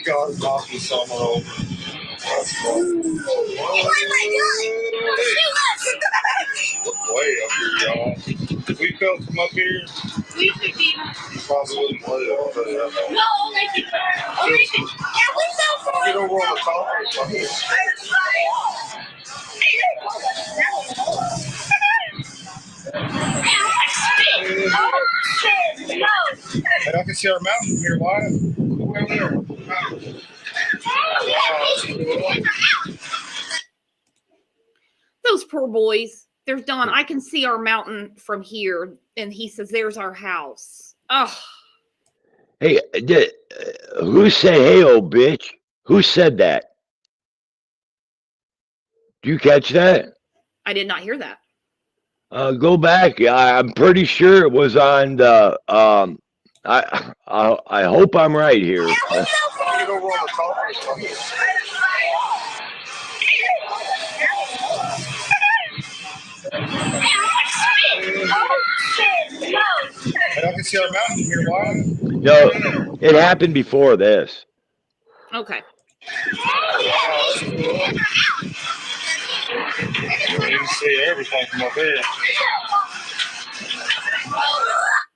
God, knock me somewhere over. Way up here, y'all. If we fell from up here, we probably wouldn't play it. I'll tell you that. No, get over on the top or something. Hey, I can see our mountain from here, Wyatt. Look over there. Those poor boys. There's Don. I can see our mountain from here. And he says, there's our house. Oh. Hey, who said, hey, old bitch? Who said that? Do you catch that? I did not hear that. Go back. I'm pretty sure it was on the, I hope I'm right here. Get over on the top or something. see our mountain from here. Why? No, it happened before this. Okay. You can see everything from up here.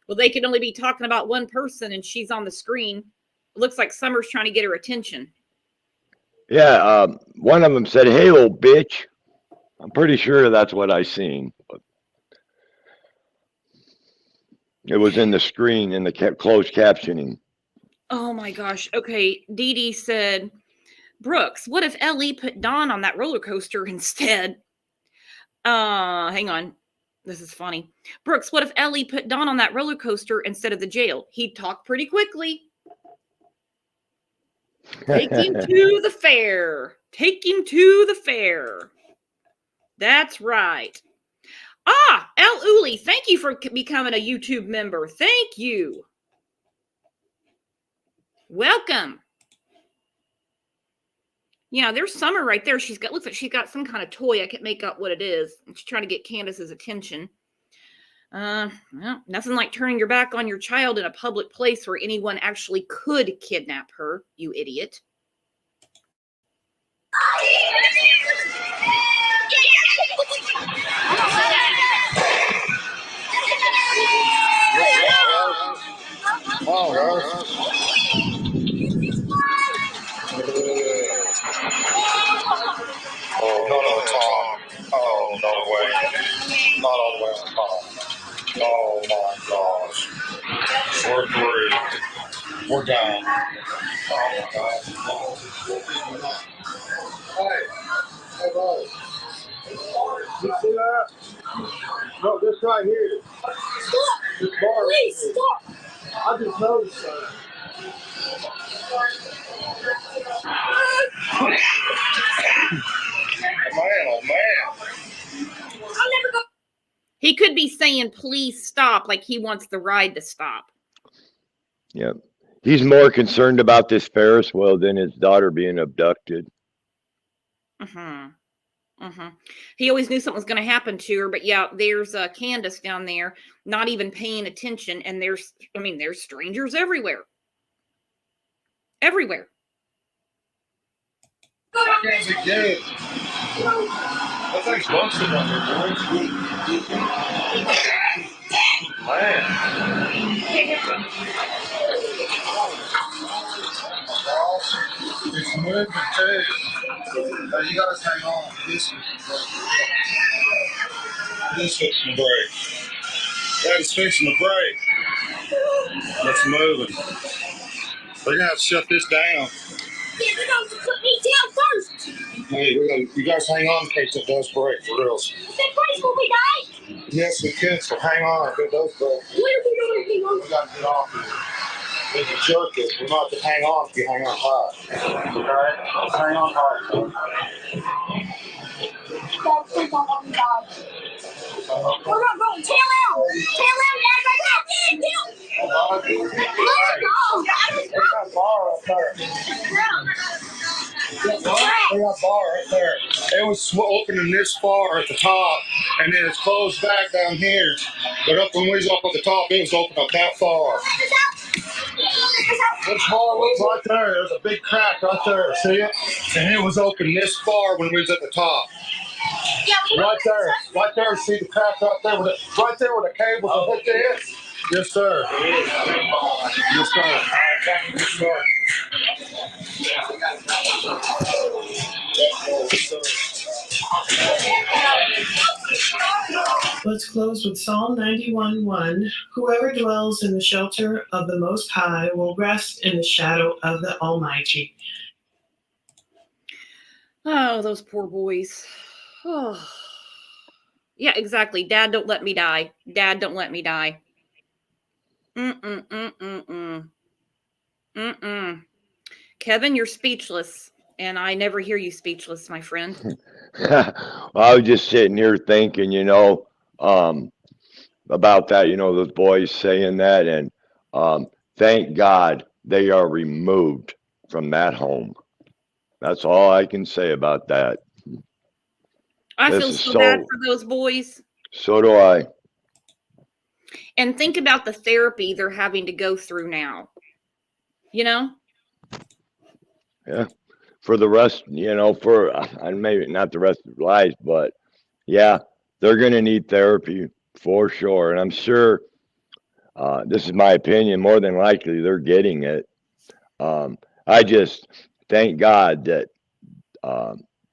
Well, they can only be talking about one person, and she's on the screen. It looks like Summer's trying to get her attention. Yeah, one of them said, "Hey, old bitch." I'm pretty sure that's what I seen. But it was in the screen in the closed captioning. Oh my gosh. Okay. Dee Dee said, Brooks, what if Ellie put Dawn on that roller coaster instead? Hang on. This is funny. Brooks, what if Ellie put Dawn on that roller coaster instead of the jail? He'd talk pretty quickly. Take him to the fair. Take him to the fair. That's right. El Uli, thank you for becoming a YouTube member. Thank you. Welcome. Yeah, there's Summer right there. Looks like she's got some kind of toy. I can't make out what it is. She's trying to get Candus's attention. Well, nothing like turning your back on your child in a public place where anyone actually could kidnap her, you idiot. Oh, guys. Oh, not on top. Oh, no way. Not all the way on top. Oh, my gosh. We're through. We're down. Oh, my God. Hey, buddy. You see that? No, this right here. Stop! This bar. Please stop! I just noticed that. Man, oh man. I'll never go. He could be saying, please stop, like he wants the ride to stop. Yep. He's more concerned about this Ferris wheel than his daughter being abducted. He always knew something was going to happen to her, but yeah, there's Candus down there not even paying attention, and there's strangers everywhere. Everywhere. That can't be good. That thing's busted up there, man. It's moving too. You gotta hang on. This fixing to break. That is fixing to break. It's moving. We're gonna have to shut this down. Yeah, they're going to put me down first. Hey, you guys hang on in case it does break, for real. Is that place where we die? Yes, we can, so hang on if it does break. What are we doing? We gotta get off here. We can jerk it. We might have to hang on if you hang on high. Okay? Hang on high. Dad, please don't let me die. We're not going. Tail out. Tail out, Dad, right now. Tail. Let it go. There's that bar up there. There's that bar right there. It was opening this far at the top, and then it's closed back down here. But up when we was up at the top, it was open up that far. This bar was right there. There's a big crack right there. See it? And it was open this far when we was at the top. Right there. See the crack right there? Right there where the cables are hooked in? Yes, sir. Yes, sir. Yes, sir. Let's close with Psalm 91:1. Whoever dwells in the shelter of the Most High will rest in the shadow of the Almighty. Oh, those poor boys. Oh. Yeah, exactly. Dad, don't let me die. Dad, don't let me die. Kevin, you're speechless, and I never hear you speechless, my friend. Well, I was just sitting here thinking, about that, those boys saying that, and thank God they are removed from that home. That's all I can say about that. I feel so bad for those boys. So do I. And think about the therapy they're having to go through now. You know? Yeah. For the rest, for maybe not the rest of their lives, but yeah, they're going to need therapy for sure. And I'm sure, this is my opinion, more than likely they're getting it. I just thank God that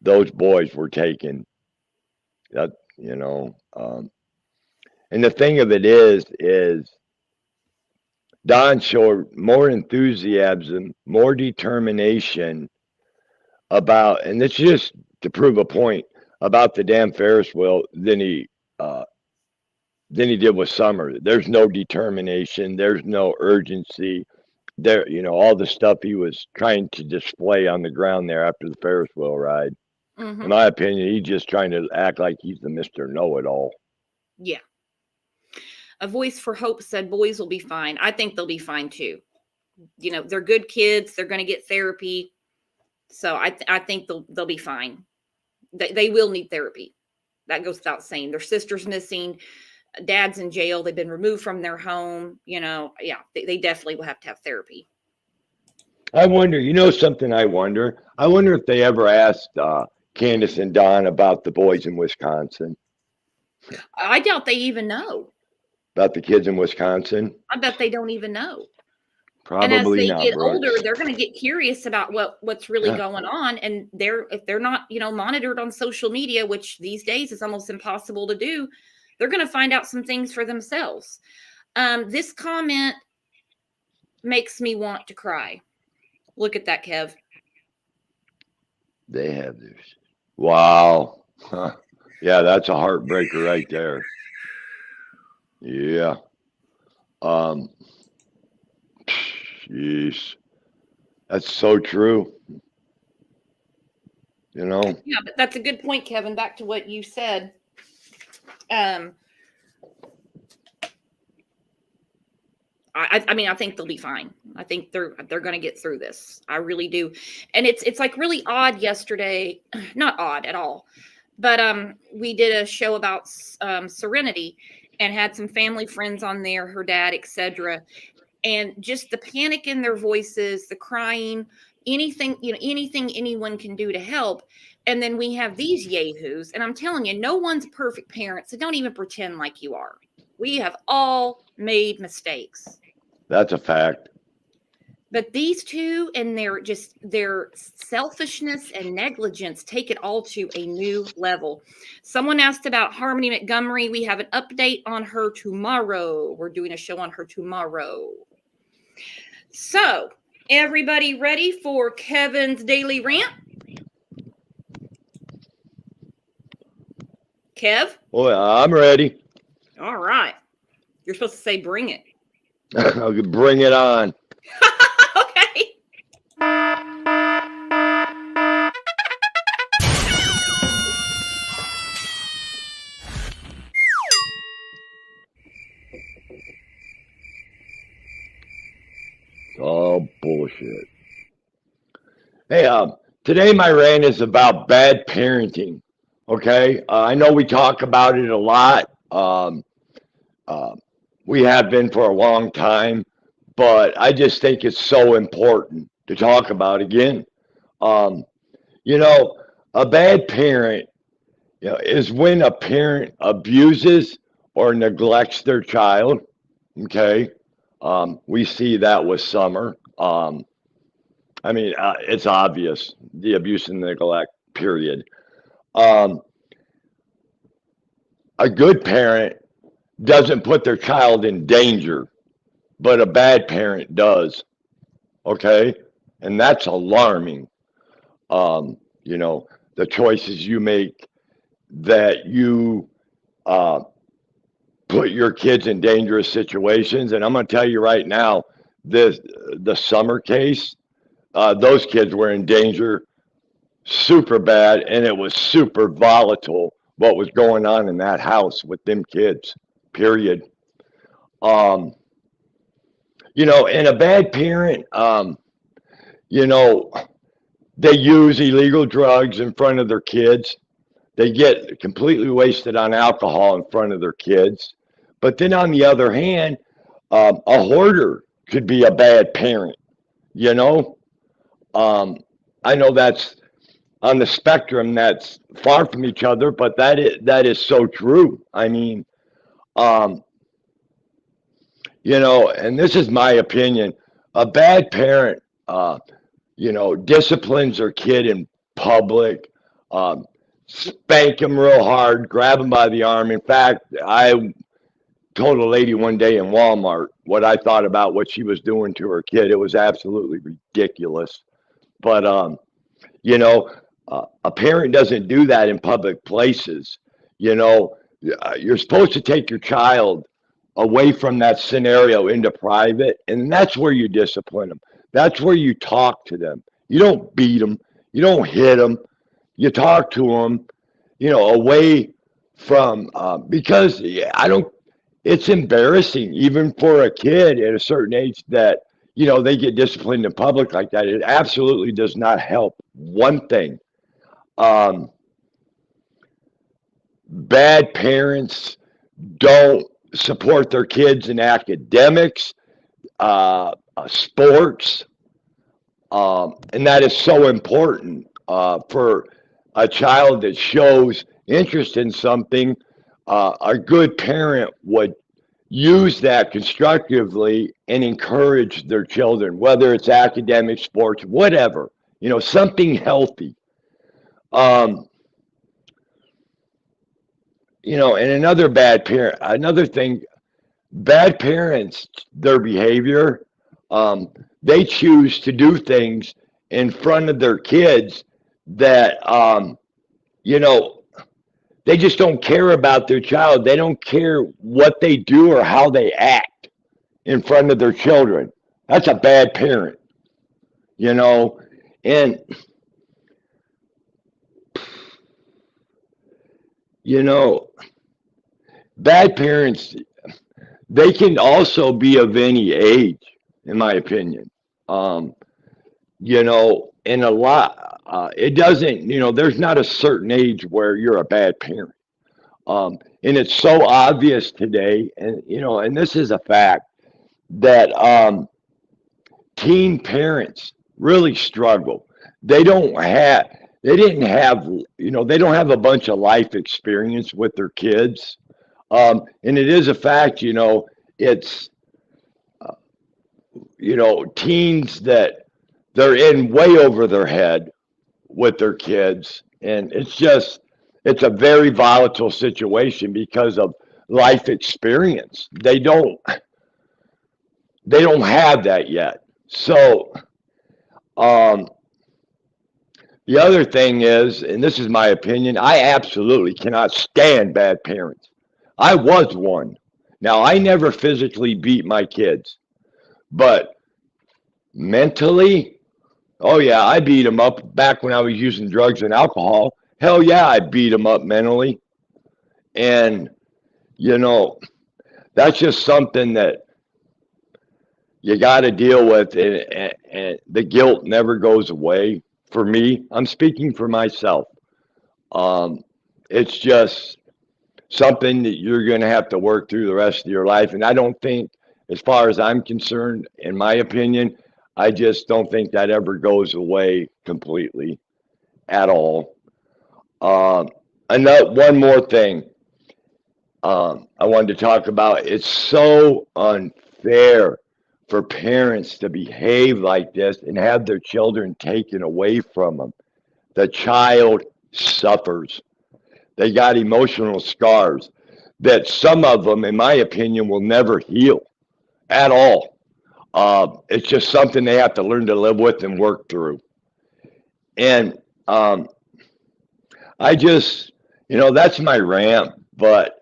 those boys were taken. That, and the thing of it is Don showed more enthusiasm, more determination about, and it's just to prove a point about the damn Ferris wheel than he did with Summer. There's no determination. There's no urgency. There, all the stuff he was trying to display on the ground there after the Ferris wheel ride. Mm-hmm. In my opinion, he's just trying to act like he's the Mr. Know-It-All. Yeah. A voice for hope said boys will be fine. I think they'll be fine too. They're good kids. They're going to get therapy. So I think they'll be fine. They will need therapy. That goes without saying. Their sister's missing. Dad's in jail. They've been removed from their home. Yeah, they definitely will have to have therapy. I wonder, something I wonder if they ever asked Candus and Don about the boys in Wisconsin. I doubt they even know. About the kids in Wisconsin? I bet they don't even know. Probably and as they not, get Brooks. older, they're going to get curious about what's really going on. And if they're not, monitored on social media, which these days is almost impossible to do, they're going to find out some things for themselves. This comment makes me want to cry. Look at that, Kev. They have this. Wow. Huh. Yeah, that's a heartbreaker right there. Yeah. Jeez. That's so true. Yeah, but that's a good point, Kevin. Back to what you said. I think they'll be fine. I think they're going to get through this. I really do. And it's like really odd yesterday, not odd at all, but we did a show about Serenity and had some family friends on there, her dad, etc. And just the panic in their voices, the crying, anything anyone can do to help. And then we have these yahoos, and I'm telling you, no one's a perfect parent, so don't even pretend like you are. We have all made mistakes. That's a fact. But these two and their selfishness and negligence take it all to a new level. Someone asked about Harmony Montgomery. We have an update on her tomorrow. We're doing a show on her tomorrow. So, everybody ready for Kevin's daily rant? Kev? Well, I'm ready. All right. You're supposed to say bring it. Bring it on. Okay. Oh, bullshit. Hey, today my rant is about bad parenting. Okay? I know we talk about it a lot. We have been for a long time, but I just think it's so important to talk about again. A bad parent, is when a parent abuses or neglects their child. Okay? We see that with Summer. It's obvious, the abuse and neglect, period. A good parent doesn't put their child in danger, but a bad parent does. Okay? And that's alarming. The choices you make that you put your kids in dangerous situations. And I'm going to tell you right now, the Summer case, those kids were in danger super bad, and it was super volatile what was going on in that house with them kids, period. And a bad parent, they use illegal drugs in front of their kids. They get completely wasted on alcohol in front of their kids. But then on the other hand, a hoarder could be a bad parent, you know? I know that's on the spectrum, that's far from each other, but that is so true. I mean, um, and this is my opinion. A bad parent, disciplines their kid in public, um, spank them real hard, grab them by the arm. In fact, I told a lady one day in Walmart what I thought about what she was doing to her kid. It was absolutely ridiculous. But a parent doesn't do that in public places. You know, you're supposed to take your child away from that scenario into private, and that's where you discipline them. That's where you talk to them. You don't beat them. You don't hit them. You talk to them. Away from because I don't. It's embarrassing even for a kid at a certain age that they get disciplined in public like that. It absolutely does not help. One thing, um, bad parents don't support their kids in academics, sports, and that is so important for a child that shows interest in something. A good parent would use that constructively and encourage their children, whether it's academic, sports, whatever, something healthy. Um, and another thing, bad parents, their behavior, they choose to do things in front of their kids that, you know, they just don't care about their child. They don't care what they do or how they act in front of their children. That's a bad parent, and, you know, bad parents, they can also be of any age, in my opinion. Um, and a lot, it doesn't, there's not a certain age where you're a bad parent. And it's so obvious today, and this is a fact that teen parents really struggle. They don't have, they didn't have, they don't have a bunch of life experience with their kids. And it is a fact, it's, teens that they're in way over their head with their kids. And it's a very volatile situation because of life experience. They don't have that yet. So, um, the other thing is, and this is my opinion, I absolutely cannot stand bad parents. I was one. Now, I never physically beat my kids, but mentally, oh yeah, I beat them up back when I was using drugs and alcohol. Hell yeah, I beat them up mentally. And, you know, that's just something that you got to deal with, and the guilt never goes away. For me, I'm speaking for myself. It's just something that you're going to have to work through the rest of your life. And I don't think, as far as I'm concerned, in my opinion, I just don't think that ever goes away completely at all. One more thing I wanted to talk about. It's so unfair for parents to behave like this and have their children taken away from them. The child suffers. They got emotional scars that some of them, in my opinion, will never heal at all. It's just something they have to learn to live with and work through. And I just, that's my rant. But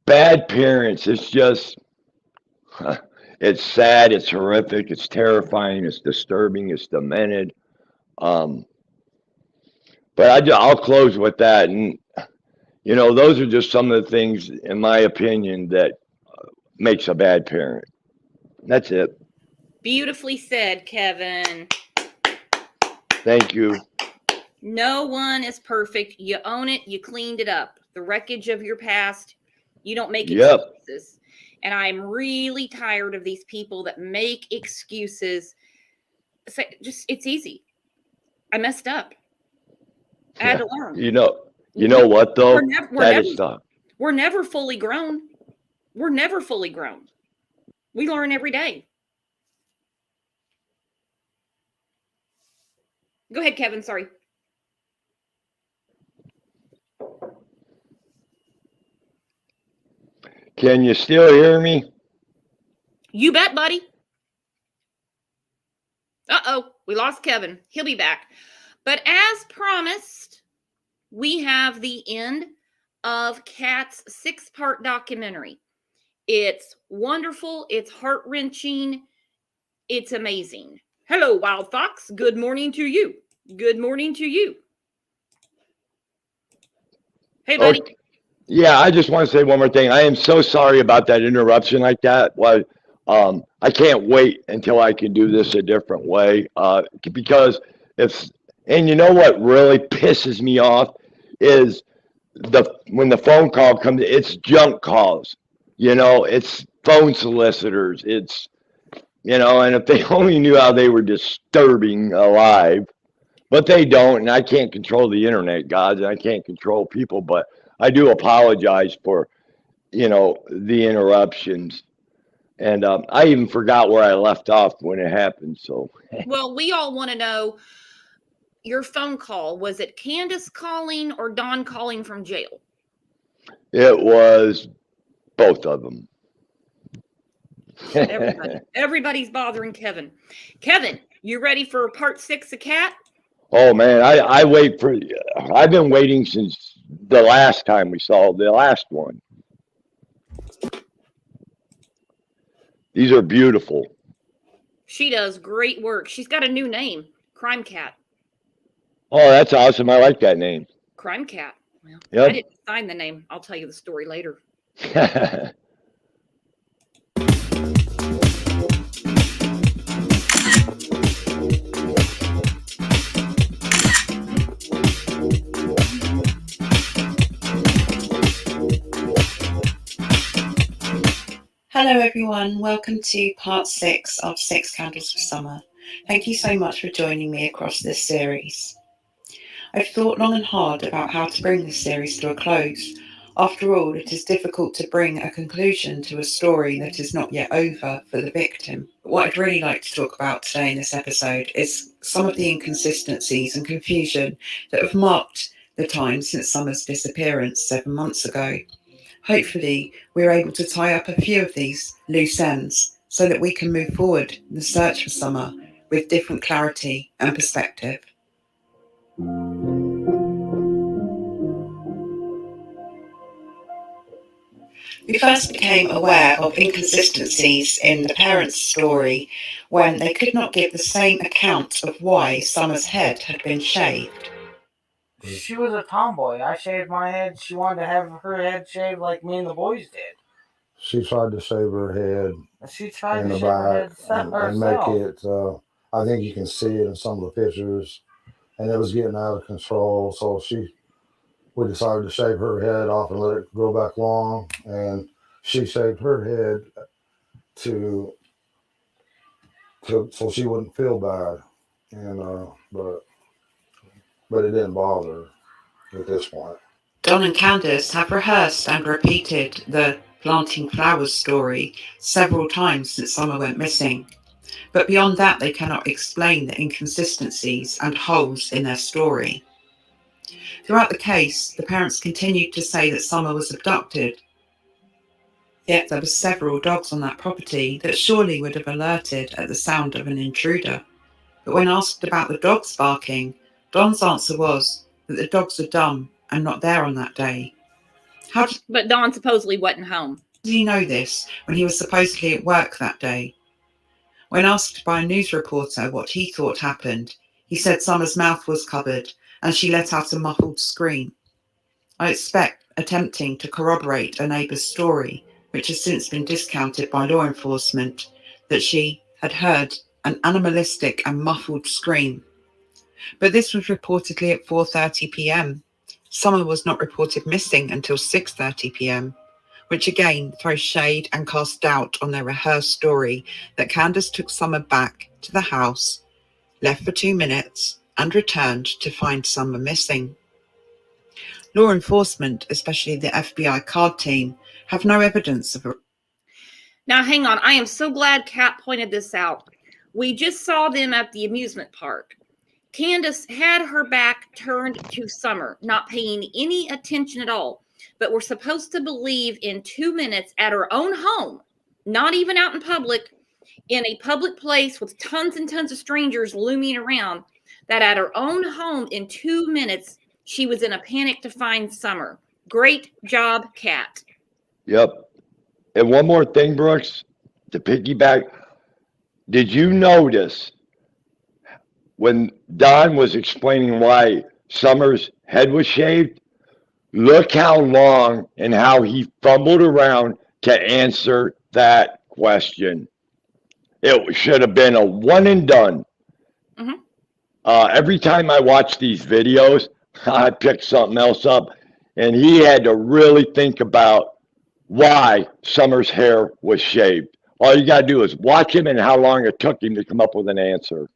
bad parents, it's just, it's sad, it's horrific, it's terrifying, it's disturbing, it's demented. But I'll close with that. And, those are just some of the things, in my opinion, that makes a bad parent. That's it. Beautifully said, Kevin. Thank you. No one is perfect. You own it. You cleaned it up. The wreckage of your past, You don't make Yep. excuses. And I'm really tired of these people that make excuses. It's easy. I messed up. I had to learn. You know what though? We're never fully grown. We're never fully grown. We learn every day. Go ahead, Kevin. Sorry. Can you still hear me? You bet, buddy. Uh-oh, we lost Kevin. He'll be back. But as promised, we have the end of Kat's 6-part documentary. It's wonderful. It's heart-wrenching. It's amazing. Hello, Wild Fox. Good morning to you. Good morning to you. Hey, buddy. Okay. Yeah, I just want to say one more thing. I am so sorry about that interruption like that. Well, I can't wait until I can do this a different way. Because and you know what really pisses me off is when the phone call comes, it's junk calls. It's phone solicitors. It's, and if they only knew how they were disturbing alive, but they don't, and I can't control the internet, gods, and I can't control people, but I do apologize for, the interruptions. And I even forgot where I left off when it happened. So, well, we all want to know your phone call. Was it Candus calling or Dawn calling from jail? It was both of them. Everybody's bothering Kevin. Kevin, you ready for part 6 of Cat? Oh man, I've been waiting since the last time we saw the last one. These are beautiful. She does great work. She's got a new name, Crime Cat. Oh, that's awesome. I like that name. Crime Cat. Well, yep. I didn't sign the name. I'll tell you the story later. Hello everyone, welcome to part 6 of 6 Candles for Summer. Thank you so much for joining me across this series. I've thought long and hard about how to bring this series to a close. After all, it is difficult to bring a conclusion to a story that is not yet over for the victim. But what I'd really like to talk about today in this episode is some of the inconsistencies and confusion that have marked the time since Summer's disappearance 7 months ago. Hopefully, we're able to tie up a few of these loose ends so that we can move forward in the search for Summer with different clarity and perspective. We first became aware of inconsistencies in the parents' story when they could not give the same account of why Summer's head had been shaved. She was a tomboy. I shaved my head. She wanted to have her head shaved like me and the boys did. She tried to shave her head. She tried in to the shave her back head and make it. I think you can see it in some of the pictures, and it was getting out of control. So we decided to shave her head off and let it grow back long, and she shaved her head so she wouldn't feel bad, and but it didn't bother her at this point. Don and Candus have rehearsed and repeated the planting flowers story several times since Summer went missing. But beyond that, they cannot explain the inconsistencies and holes in their story. Throughout the case, the parents continued to say that Summer was abducted. Yet there were several dogs on that property that surely would have alerted at the sound of an intruder. But when asked about the dogs barking, Don's answer was that the dogs are dumb and not there on that day. But Don supposedly wasn't home. Did he know this when he was supposedly at work that day? When asked by a news reporter what he thought happened, he said Summer's mouth was covered and she let out a muffled scream. I expect attempting to corroborate a neighbour's story, which has since been discounted by law enforcement, that she had heard an animalistic and muffled scream. But this was reportedly at 4:30 p.m. Summer was not reported missing until 6:30 p.m. which again throws shade and casts doubt on their rehearsed story that Candus took Summer back to the house, left for 2 minutes, and returned to find Summer missing. Law enforcement, especially the FBI card team, have no evidence of a... Now, hang on. I am so glad Kat pointed this out. We just saw them at the amusement park. Candus had her back turned to Summer, not paying any attention at all. But we're supposed to believe in 2 minutes at her own home, not even out in public, in a public place with tons and tons of strangers looming around, that at her own home in 2 minutes, she was in a panic to find Summer. Great job, Kat. Yep. And one more thing, Brooks, to piggyback. Did you notice when Don was explaining why Summer's head was shaved? Look how long and how he fumbled around to answer that question. It should have been a one and done. Mhm. Every time I watch these videos, I pick something else up, and he had to really think about why Summer's hair was shaved. All you got to do is watch him and how long it took him to come up with an answer.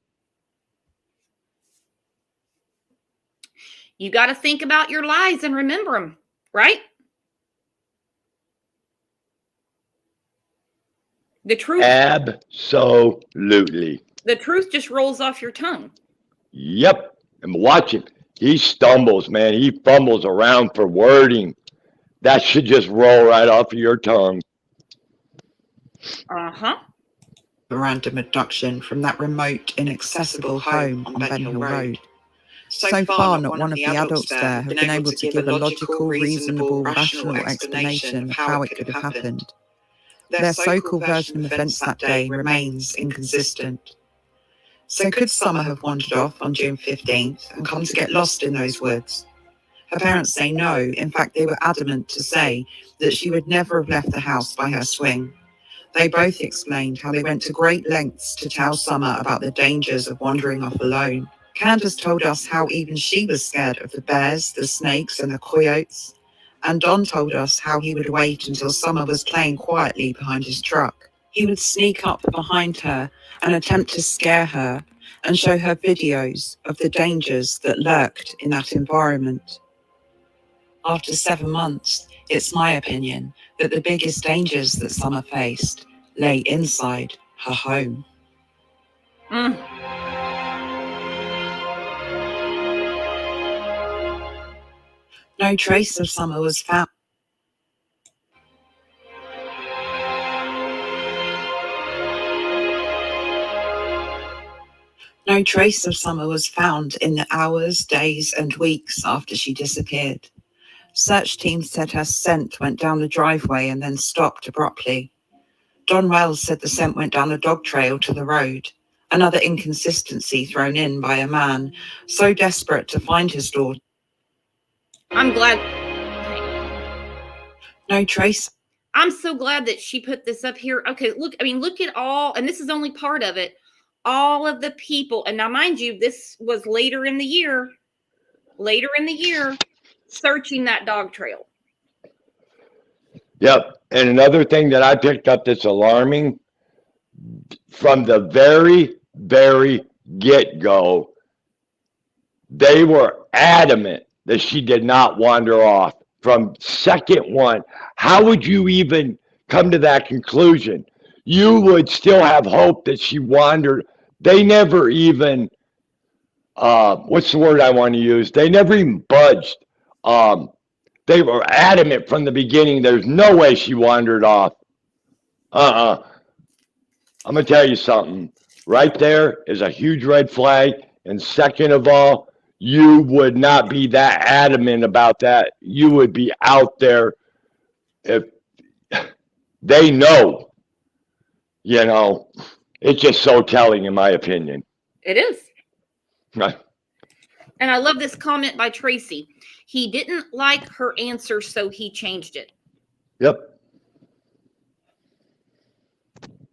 You got to think about your lies and remember them, right? The truth. Absolutely. The truth just rolls off your tongue. Yep. And watch him. He stumbles, man. He fumbles around for wording. That should just roll right off of your tongue. Uh-huh. A random abduction from that remote, inaccessible home on Ben Hill Road. So far, not one of the adults there have been able to give a logical, reasonable, rational explanation of how it could have happened. Their so-called version of events that day remains inconsistent. So could Summer have wandered off on June 15th and come to get lost in those woods? Her parents say no. In fact, they were adamant to say that she would never have left the house by her swing. They both explained how they went to great lengths to tell Summer about the dangers of wandering off alone. Candus told us how even she was scared of the bears, the snakes, and the coyotes. And Don told us how he would wait until Summer was playing quietly behind his truck. He would sneak up behind her and attempt to scare her and show her videos of the dangers that lurked in that environment. After 7 months, it's my opinion that the biggest dangers that Summer faced lay inside her home. Mm. No trace of Summer was found. No trace of Summer was found in the hours, days, and weeks after she disappeared. Search teams said her scent went down the driveway and then stopped abruptly. Don Wells said the scent went down a dog trail to the road. Another inconsistency thrown in by a man so desperate to find his daughter. I'm glad. No trace. I'm so glad that she put this up here. Okay, look at all, and this is only part of it, all of the people. And now, mind you, this was later in the year, searching that dog trail. Yep. And another thing that I picked up that's alarming, from the very, very get-go, they were adamant that she did not wander off. From second one, how would you even come to that conclusion? You would still have hope that she wandered. They never even, what's the word I want to use? They never even budged. They were adamant from the beginning. There's no way she wandered off. I'm going to tell you something. Right there is a huge red flag. And second of all, you would not be that adamant about that. You would be out there if they know. You know, it's just so telling, in my opinion. It is. Right. And I love this comment by Tracy. He didn't like her answer, so he changed it. Yep.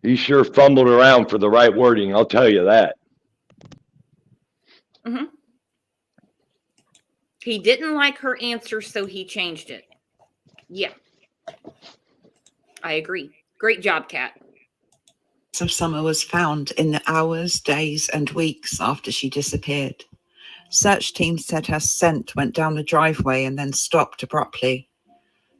He sure fumbled around for the right wording, I'll tell you that. Mm-hmm. He didn't like her answer, so he changed it. Yeah. I agree. Great job, Kat. Of Summer was found in the hours, days, and weeks after she disappeared. Search teams said her scent went down the driveway and then stopped abruptly.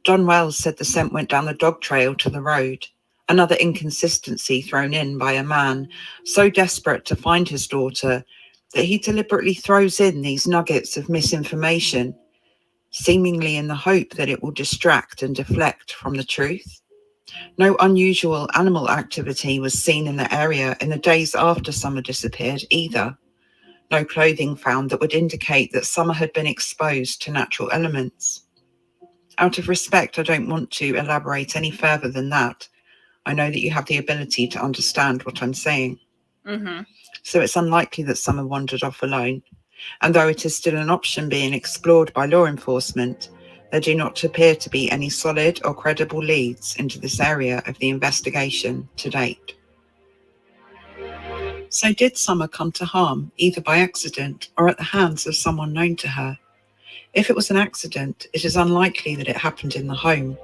Don Wells said the scent went down the dog trail to the road, another inconsistency thrown in by a man so desperate to find his daughter that he deliberately throws in these nuggets of misinformation, seemingly in the hope that it will distract and deflect from the truth. No unusual animal activity was seen in the area in the days after Summer disappeared either. No clothing found that would indicate that Summer had been exposed to natural elements. Out of respect, I don't want to elaborate any further than that. I know that you have the ability to understand what I'm saying. Mm-hmm. So it's unlikely that Summer wandered off alone. And though it is still an option being explored by law enforcement, there do not appear to be any solid or credible leads into this area of the investigation to date. So did Summer come to harm, either by accident or at the hands of someone known to her? If it was an accident, it is unlikely that it happened in the home.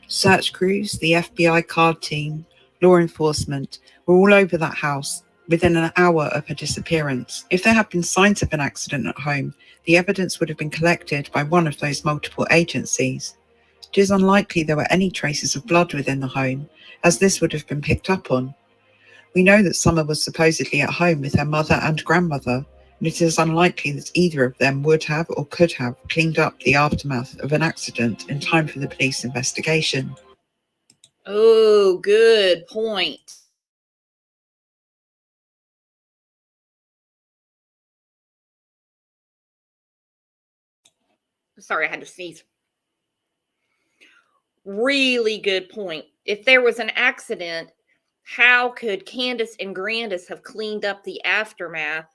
Search crews, the FBI card team, law enforcement were all over that house within an hour of her disappearance. If there had been signs of an accident at home, the evidence would have been collected by one of those multiple agencies. It is unlikely there were any traces of blood within the home, as this would have been picked up on. We know that Summer was supposedly at home with her mother and grandmother, and it is unlikely that either of them would have or could have cleaned up the aftermath of an accident in time for the police investigation. Oh, good point. Sorry, I had to sneeze. Really good point. If there was an accident, how could Candus and Grandis have cleaned up the aftermath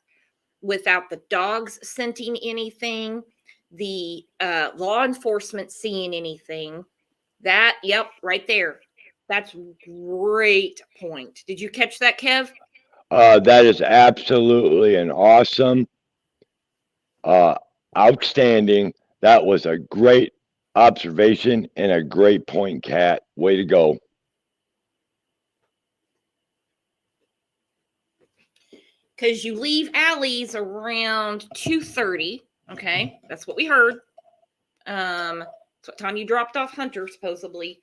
without the dogs scenting anything, the law enforcement seeing anything? That, yep, right there. That's great point. Did you catch that, Kev? That is absolutely an awesome, outstanding. That was a great observation and a great point, Kat. Way to go. Because you leave Allie's around 2:30. Okay, that's what we heard. That's what time you dropped off Hunter, supposedly.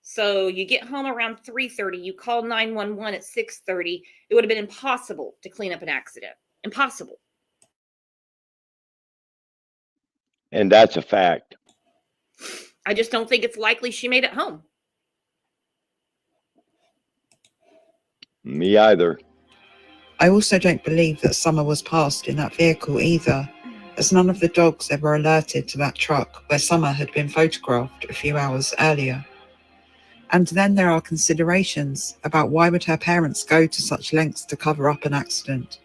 So you get home around 3:30. You call 911 at 6:30. It would have been impossible to clean up an accident. Impossible. And that's a fact. I just don't think it's likely she made it home. Me either. I also don't believe that Summer was passed in that vehicle either, as none of the dogs ever alerted to that truck where Summer had been photographed a few hours earlier. And then there are considerations about why would her parents go to such lengths to cover up an accident.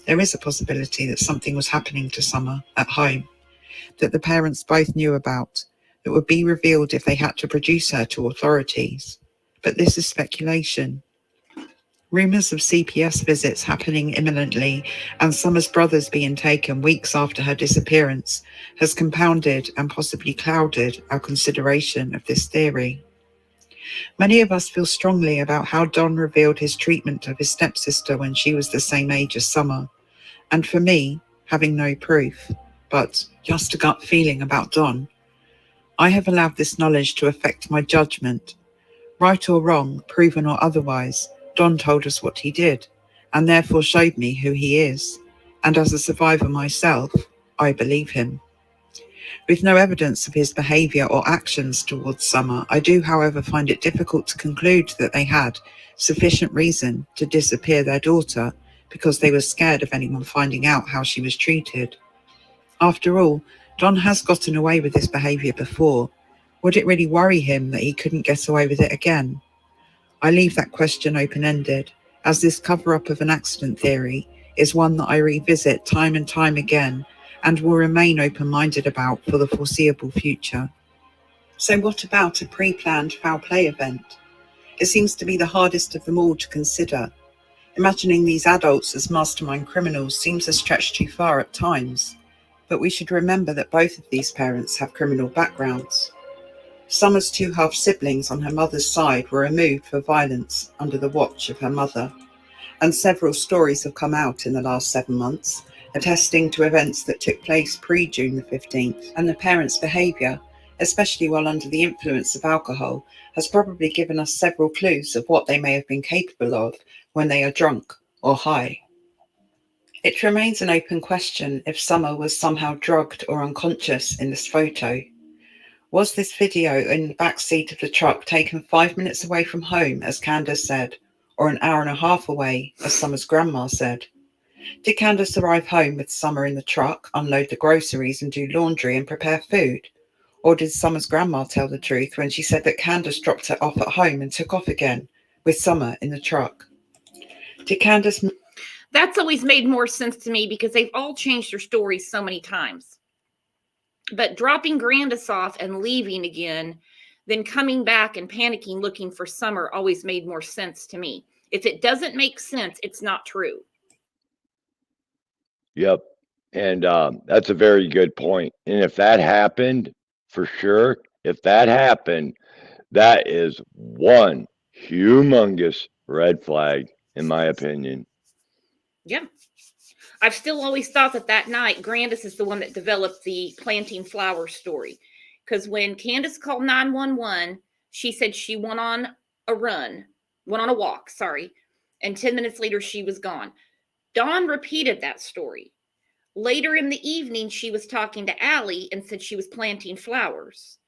There is a possibility that something was happening to Summer at home, that the parents both knew about, that would be revealed if they had to produce her to authorities. But this is speculation. Rumours of CPS visits happening imminently and Summer's brothers being taken weeks after her disappearance has compounded and possibly clouded our consideration of this theory. Many of us feel strongly about how Don revealed his treatment of his stepsister when she was the same age as Summer. And for me, having no proof, but just a gut feeling about Don, I have allowed this knowledge to affect my judgment. Right or wrong, proven or otherwise, Don told us what he did, and therefore showed me who he is. And as a survivor myself, I believe him. With no evidence of his behaviour or actions towards Summer, I do, however, find it difficult to conclude that they had sufficient reason to disappear their daughter because they were scared of anyone finding out how she was treated. After all, Don has gotten away with this behaviour before. Would it really worry him that he couldn't get away with it again? I leave that question open-ended, as this cover-up of an accident theory is one that I revisit time and time again and will remain open-minded about for the foreseeable future. So what about a pre-planned foul play event? It seems to be the hardest of them all to consider. Imagining these adults as mastermind criminals seems a stretch too far at times, but we should remember that both of these parents have criminal backgrounds. Summer's two half-siblings on her mother's side were removed for violence under the watch of her mother, and several stories have come out in the last 7 months, attesting to events that took place pre-June the 15th, and the parents' behaviour, especially while under the influence of alcohol, has probably given us several clues of what they may have been capable of when they are drunk or high. It remains an open question if Summer was somehow drugged or unconscious in this photo. Was this video in the back seat of the truck taken 5 minutes away from home, as Candus said, or an hour and a half away, as Summer's grandma said? Did Candus arrive home with Summer in the truck, unload the groceries and do laundry and prepare food? Or did Summer's grandma tell the truth when she said that Candus dropped her off at home and took off again, with Summer in the truck? Did Candus... That's always made more sense to me because they've all changed their stories so many times. But dropping Candus off and leaving again, then coming back and panicking looking for Summer always made more sense to me. If it doesn't make sense, it's not true. Yep. And that's a very good point. And if that happened, for sure, if that happened, that is one humongous red flag, in my opinion. Yeah. I've still always thought that night, Candus is the one that developed the planting flowers story. Because when Candus called 911, she said she went on a walk, and 10 minutes later she was gone. Dawn repeated that story. Later in the evening, she was talking to Allie and said she was planting flowers.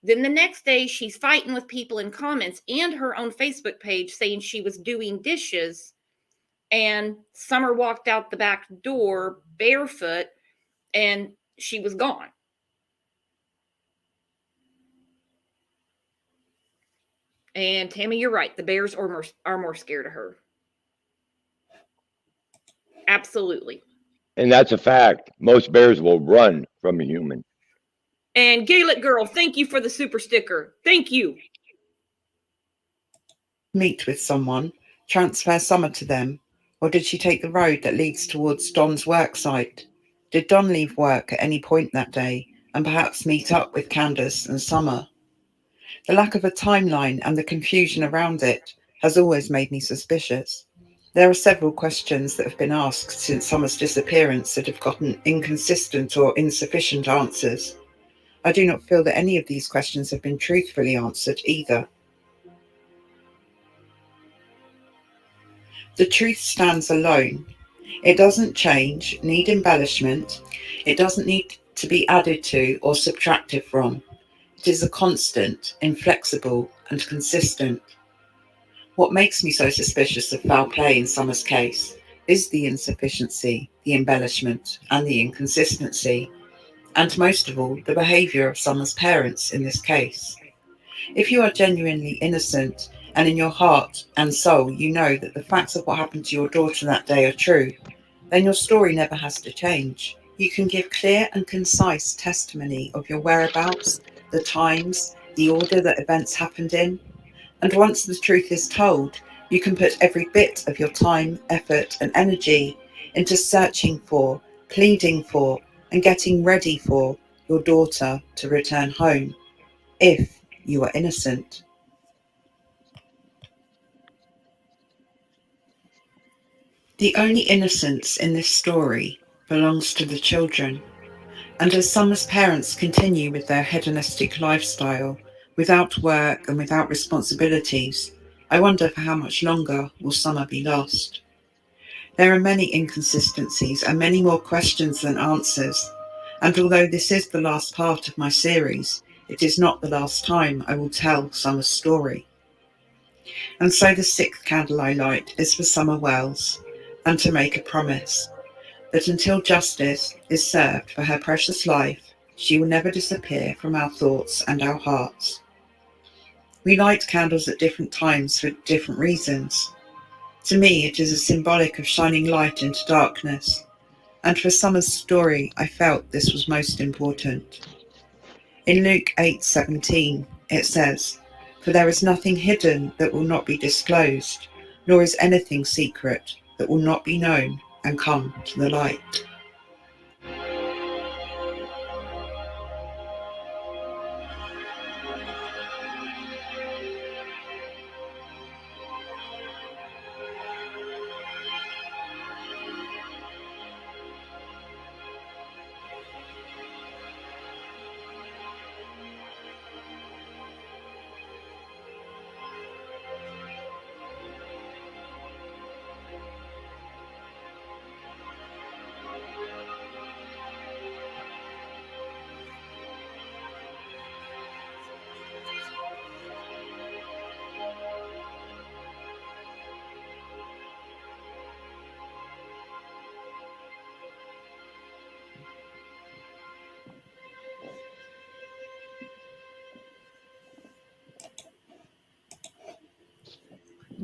Then the next day, she's fighting with people in comments and her own Facebook page saying she was doing dishes, and Summer walked out the back door barefoot and she was gone. And Tammy, you're right. The bears are more scared of her. Absolutely. And that's a fact. Most bears will run from a human. And Gaelic Girl, thank you for the super sticker. Thank you. Meet with someone, transfer Summer to them, or did she take the road that leads towards Don's work site? Did Don leave work at any point that day and perhaps meet up with Candus and Summer? The lack of a timeline and the confusion around it has always made me suspicious. There are several questions that have been asked since Summer's disappearance that have gotten inconsistent or insufficient answers. I do not feel that any of these questions have been truthfully answered either. The truth stands alone. It doesn't change, need embellishment. It doesn't need to be added to or subtracted from. It is a constant, inflexible, and consistent. What makes me so suspicious of foul play in Summer's case is the insufficiency, the embellishment, and the inconsistency, and most of all, the behaviour of Summer's parents in this case. If you are genuinely innocent, and in your heart and soul you know that the facts of what happened to your daughter that day are true, then your story never has to change. You can give clear and concise testimony of your whereabouts, the times, the order that events happened in. And once the truth is told, you can put every bit of your time, effort, and energy into searching for, pleading for, and getting ready for your daughter to return home, if you are innocent. The only innocence in this story belongs to the children, and as Summer's parents continue with their hedonistic lifestyle, without work and without responsibilities, I wonder for how much longer will Summer be lost. There are many inconsistencies and many more questions than answers, and although this is the last part of my series, it is not the last time I will tell Summer's story. And so the 6th candle I light is for Summer Wells, and to make a promise that until justice is served for her precious life, she will never disappear from our thoughts and our hearts. We light candles at different times for different reasons. To me, it is a symbolic of shining light into darkness, and for Summer's story, I felt this was most important. In Luke 8:17, it says, "For there is nothing hidden that will not be disclosed, nor is anything secret that will not be known and come to the light."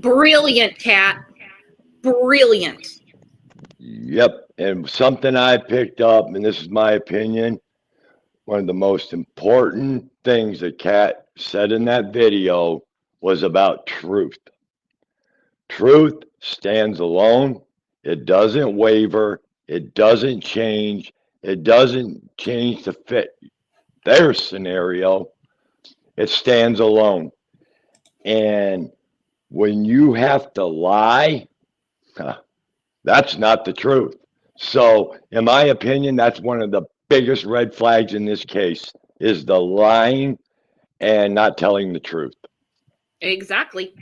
Brilliant, Kat. Brilliant. Yep. And something I picked up, and this is my opinion, one of the most important things that Kat said in that video was about truth. Truth stands alone. It doesn't waver. It doesn't change. It doesn't change to fit their scenario. It stands alone. And when you have to lie, that's not the truth. So, in my opinion, that's one of the biggest red flags in this case is the lying and not telling the truth. Exactly.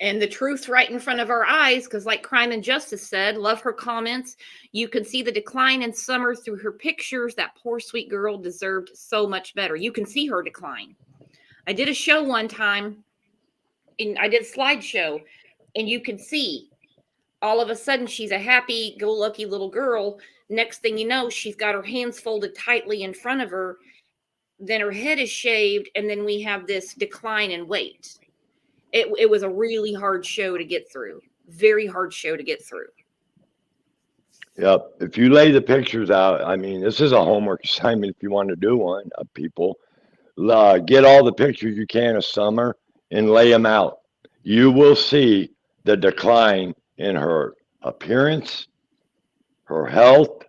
And the truth right in front of our eyes, because like Crime and Justice said, love her comments. You can see the decline in Summer through her pictures. That poor sweet girl deserved so much better. You can see her decline. I did a show one time, and I did a slideshow, and you can see all of a sudden she's a happy-go-lucky little girl. Next thing you know, she's got her hands folded tightly in front of her. Then her head is shaved, and then we have this decline in weight. It was a really hard show to get through. Very hard show to get through. Yep. If you lay the pictures out, I mean, this is a homework assignment if you want to do one, people. Get all the pictures you can of Summer and lay them out. You will see the decline in her appearance, her health,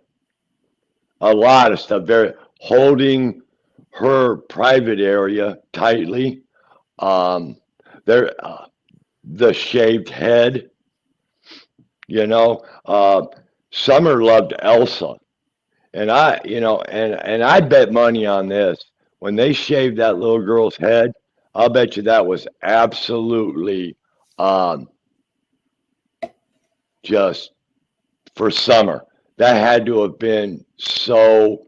a lot of stuff. They're holding her private area tightly. The shaved head, Summer loved Elsa. And I bet money on this. When they shaved that little girl's head, I'll bet you that was absolutely just for Summer. That had to have been so,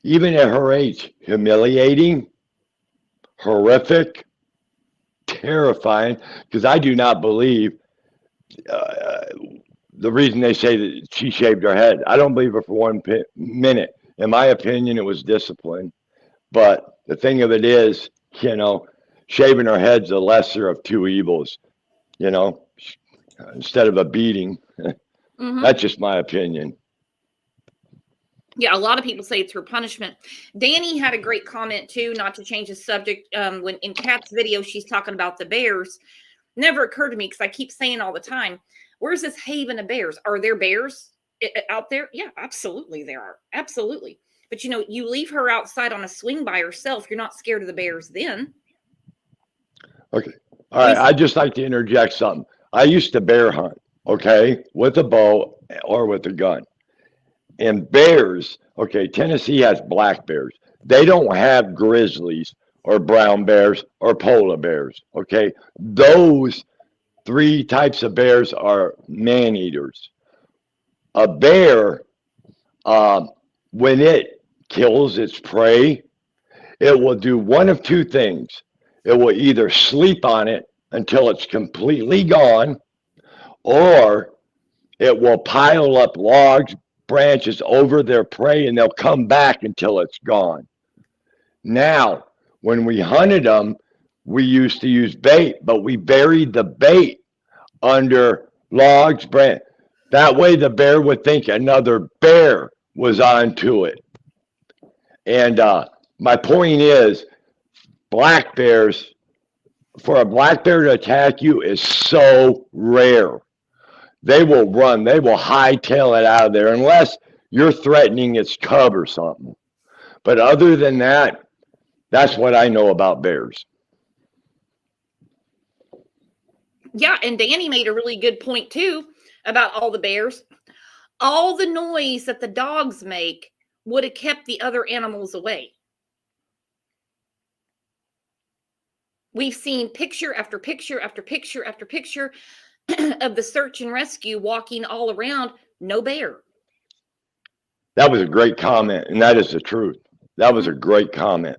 even at her age, humiliating, horrific, terrifying, because I do not believe the reason they say that she shaved her head. I don't believe her for one minute. In my opinion, it was discipline. But the thing of it is, shaving her head's the lesser of two evils, instead of a beating. Mm-hmm. That's just my opinion. Yeah, a lot of people say it's her punishment. Danny had a great comment too, not to change the subject. When in Kat's video, she's talking about the bears. Never occurred to me because I keep saying all the time, where's this haven of bears? Are there bears out there? Yeah, absolutely there are. Absolutely. But you leave her outside on a swing by herself. You're not scared of the bears then. Okay. All right. I'd just like to interject something. I used to bear hunt, okay, with a bow or with a gun. And bears, okay, Tennessee has black bears. They don't have grizzlies or brown bears or polar bears, okay? Those three types of bears are man-eaters. A bear, when it kills its prey, it will do one of two things. It will either sleep on it until it's completely gone, or it will pile up logs, branches over their prey, and they'll come back until it's gone. Now, when we hunted them, we used to use bait, but we buried the bait under logs, branch. That way the bear would think another bear was onto it. And my point is, black bears, for a black bear to attack you is so rare. They will run. They will hightail it out of there unless you're threatening its cub or something. But other than that, that's what I know about bears. Yeah, and Danny made a really good point too about all the bears. All the noise that the dogs make would have kept the other animals away. We've seen picture after picture after picture after picture of the search and rescue walking all around, no bear. That was a great comment, and that is the truth. That was a great comment.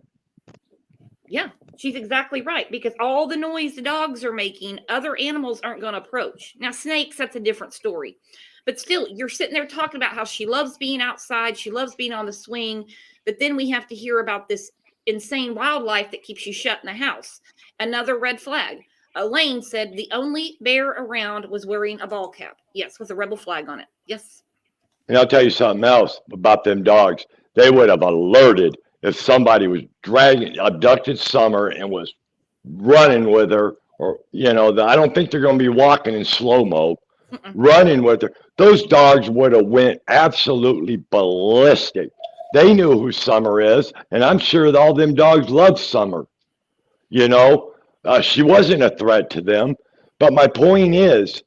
Yeah, she's exactly right, because all the noise the dogs are making, other animals aren't going to approach. Now, snakes, that's a different story. But still, you're sitting there talking about how she loves being outside, she loves being on the swing, but then we have to hear about this insane wildlife that keeps you shut in the house. Another red flag. Elaine said the only bear around was wearing a ball cap. Yes, with a rebel flag on it. Yes. And I'll tell you something else about them dogs. They would have alerted if somebody was abducted Summer and was running with her, or, I don't think they're going to be walking in slow-mo, running with her. Those dogs would have went absolutely ballistic. They knew who Summer is, and I'm sure that all them dogs love Summer. She wasn't a threat to them. But my point is,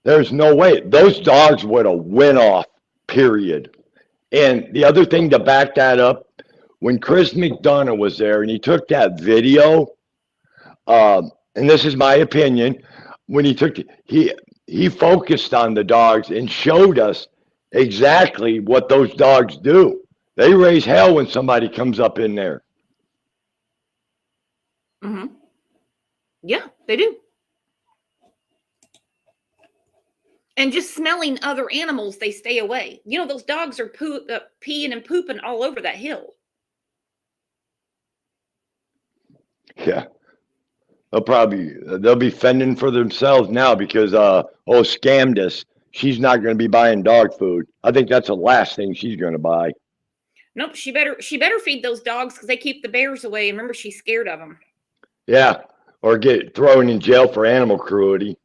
there's no way. Those dogs would have went off, period. And the other thing to back that up, when Chris McDonough was there and he took that video, and this is my opinion, when he focused on the dogs and showed us exactly what those dogs do. They raise hell when somebody comes up in there. Mm-hmm. Yeah, they do. And just smelling other animals, they stay away. Those dogs are peeing and pooping all over that hill. Yeah. They'll be fending for themselves now because Candus, she's not going to be buying dog food. I think that's the last thing she's going to buy. Nope, she better feed those dogs because they keep the bears away. And remember, she's scared of them. Yeah, or get thrown in jail for animal cruelty.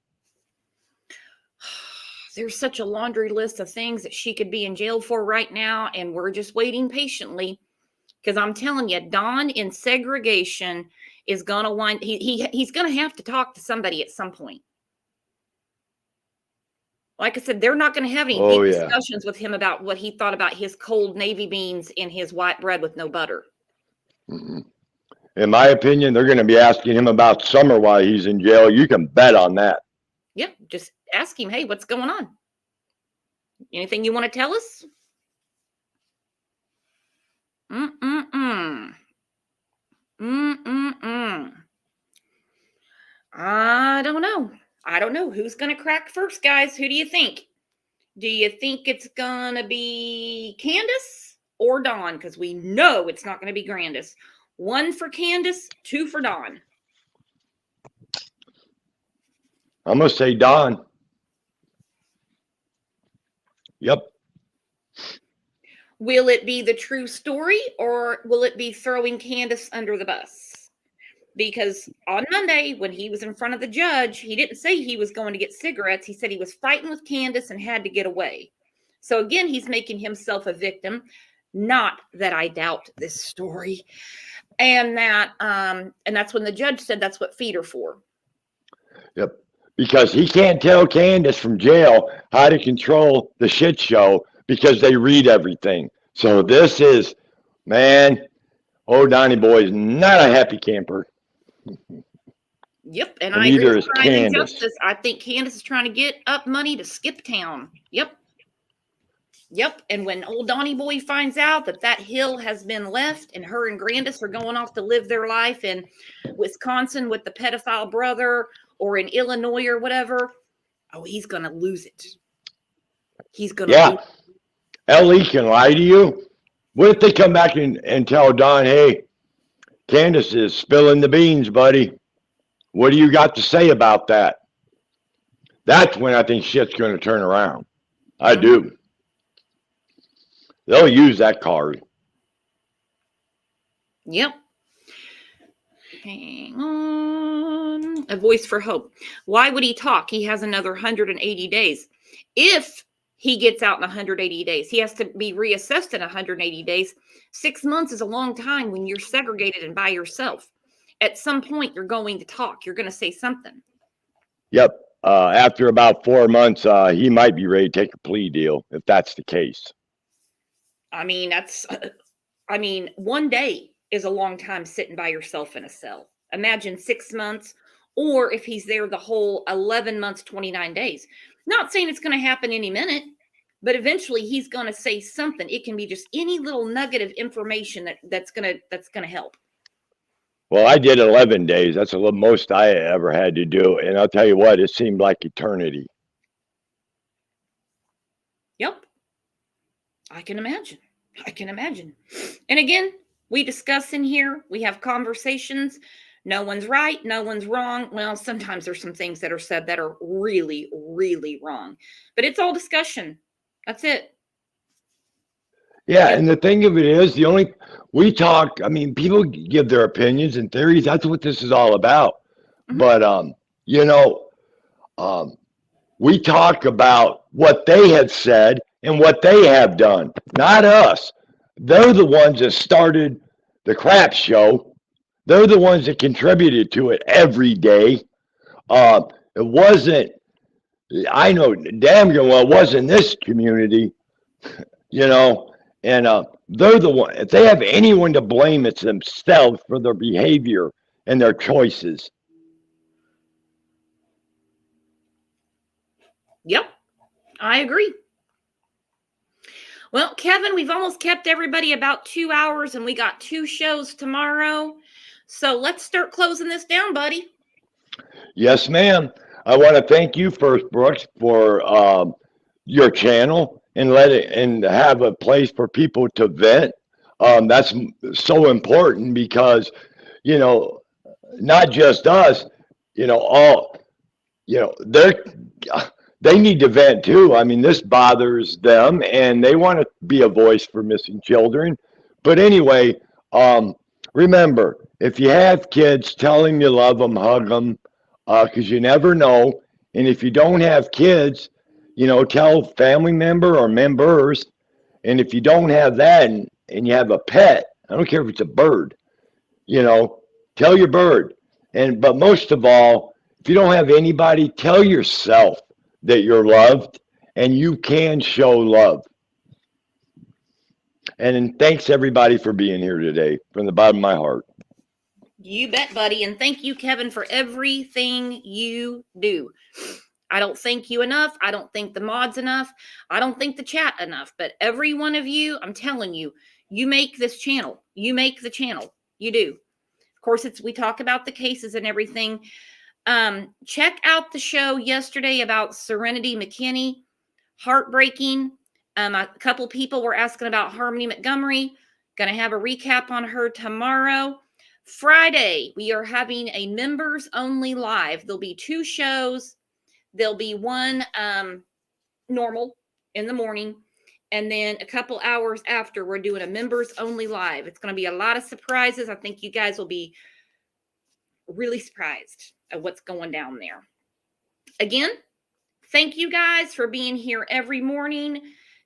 There's such a laundry list of things that she could be in jail for right now, and we're just waiting patiently. Because I'm telling you, Don in segregation is gonna wind. He's gonna have to talk to somebody at some point. Like I said, they're not going to have any deep discussions with him about what he thought about his cold navy beans and his white bread with no butter. Mm-hmm. In my opinion, they're going to be asking him about Summer while he's in jail. You can bet on that. Yeah, just ask him, hey, what's going on? Anything you want to tell us? I don't know. Who's going to crack first, guys. Who do you think? Do you think it's going to be Candus or Dawn? Because we know it's not going to be Grandis. 1 for Candus, 2 for Dawn. I'm going to say Dawn. Yep. Will it be the true story or will it be throwing Candus under the bus? Because on Monday, when he was in front of the judge, he didn't say he was going to get cigarettes. He said he was fighting with Candus and had to get away. So again, he's making himself a victim. Not that I doubt this story. And that's when the judge said that's what feet are for. Yep. Because he can't tell Candus from jail how to control the shit show because they read everything. So this is, man, Donnie boy is not a happy camper. Yep, and I agree with crime and justice. I think Candus is trying to get up money to skip town. Yep. And when old Donnie boy finds out that hill has been left and her and Grandis are going off to live their life in Wisconsin with the pedophile brother or in Illinois or whatever, he's going to lose it. He's going to lose it. Ellie can lie to you. What if they come back and tell Don, hey, Candus is spilling the beans, buddy. What do you got to say about that? That's when I think shit's going to turn around. I do. They'll use that card. Yep. Hang on. A voice for hope. Why would he talk? He has another 180 days. If he gets out in 180 days, he has to be reassessed in 180 days. 6 months is a long time when you're segregated and by yourself. At some point, you're going to talk. You're going to say something. Yep. After about 4 months, he might be ready to take a plea deal if that's the case. I mean, 1 day is a long time sitting by yourself in a cell. Imagine 6 months, or if he's there the whole 11 months, 29 days. Not saying it's going to happen any minute, but eventually he's going to say something. It can be just any little nugget of information that's going to help. Well, I did 11 days. That's the most I ever had to do. And I'll tell you what, it seemed like eternity. Yep. I can imagine. And again, we discuss in here. We have conversations. No one's right. No one's wrong. Well, sometimes there's some things that are said that are really, really wrong. But it's all discussion. That's it. Yeah, Yep. and the thing of it is, we talk. I mean, people give their opinions and theories. That's what this is all about. Mhm. But you know, we talk about what they have said and what they have done, not us. They're the ones that started the crap show. They're the ones that contributed to it every day. It wasn't. I know damn good well it wasn't this community. You know, and they're the one. If they have anyone to blame, it's themselves for their behavior and their choices. Yep. I agree. Well, Kevin, we've almost kept everybody about 2 hours and we got 2 shows tomorrow. So let's start closing this down, buddy. Yes, ma'am. I want to thank you first, Brooks, for your channel and let it and have a place for people to vent. That's so important because, you know, not just us, all, they need to vent too. I mean, this bothers them and they want to be a voice for missing children. But anyway, remember, if you have kids, tell them you love them, hug them, because you never know. And if you don't have kids, tell family member or members. And if you don't have that and you have a pet, I don't care if it's a bird, tell your bird. But most of all, if you don't have anybody, tell yourself that you're loved and you can show love. And thanks everybody for being here today from the bottom of my heart. You bet, buddy. And thank you, Kevin, for everything you do. I don't thank you enough. I don't thank the mods enough. I don't thank the chat enough. But every one of you, I'm telling you, you make this channel. You make the channel. You do. Of course, we talk about the cases and everything. Check out the show yesterday about Serenity McKinney. Heartbreaking. A couple people were asking about Harmony Montgomery. Going to have a recap on her tomorrow. Friday, we are having a members only live. There'll be 2 shows. There'll be one normal in the morning. And then a couple hours after, we're doing a members only live. It's going to be a lot of surprises. I think you guys will be really surprised at what's going down there. Again, thank you guys for being here every morning,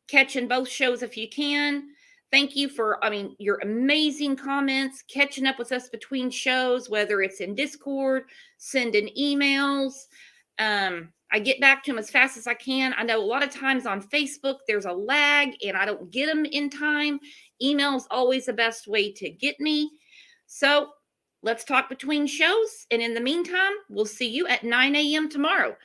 catching both shows if you can. Thank you for, your amazing comments, catching up with us between shows, whether it's in Discord, sending emails. I get back to them as fast as I can. I know a lot of times on Facebook, there's a lag and I don't get them in time. Email is always the best way to get me. So let's talk between shows. And in the meantime, we'll see you at 9 a.m. tomorrow.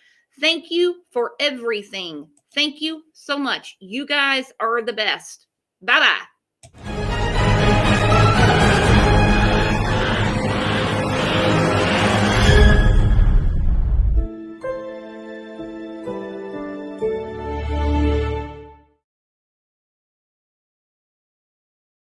Thank you for everything. Thank you so much. You guys are the best. Bye-bye.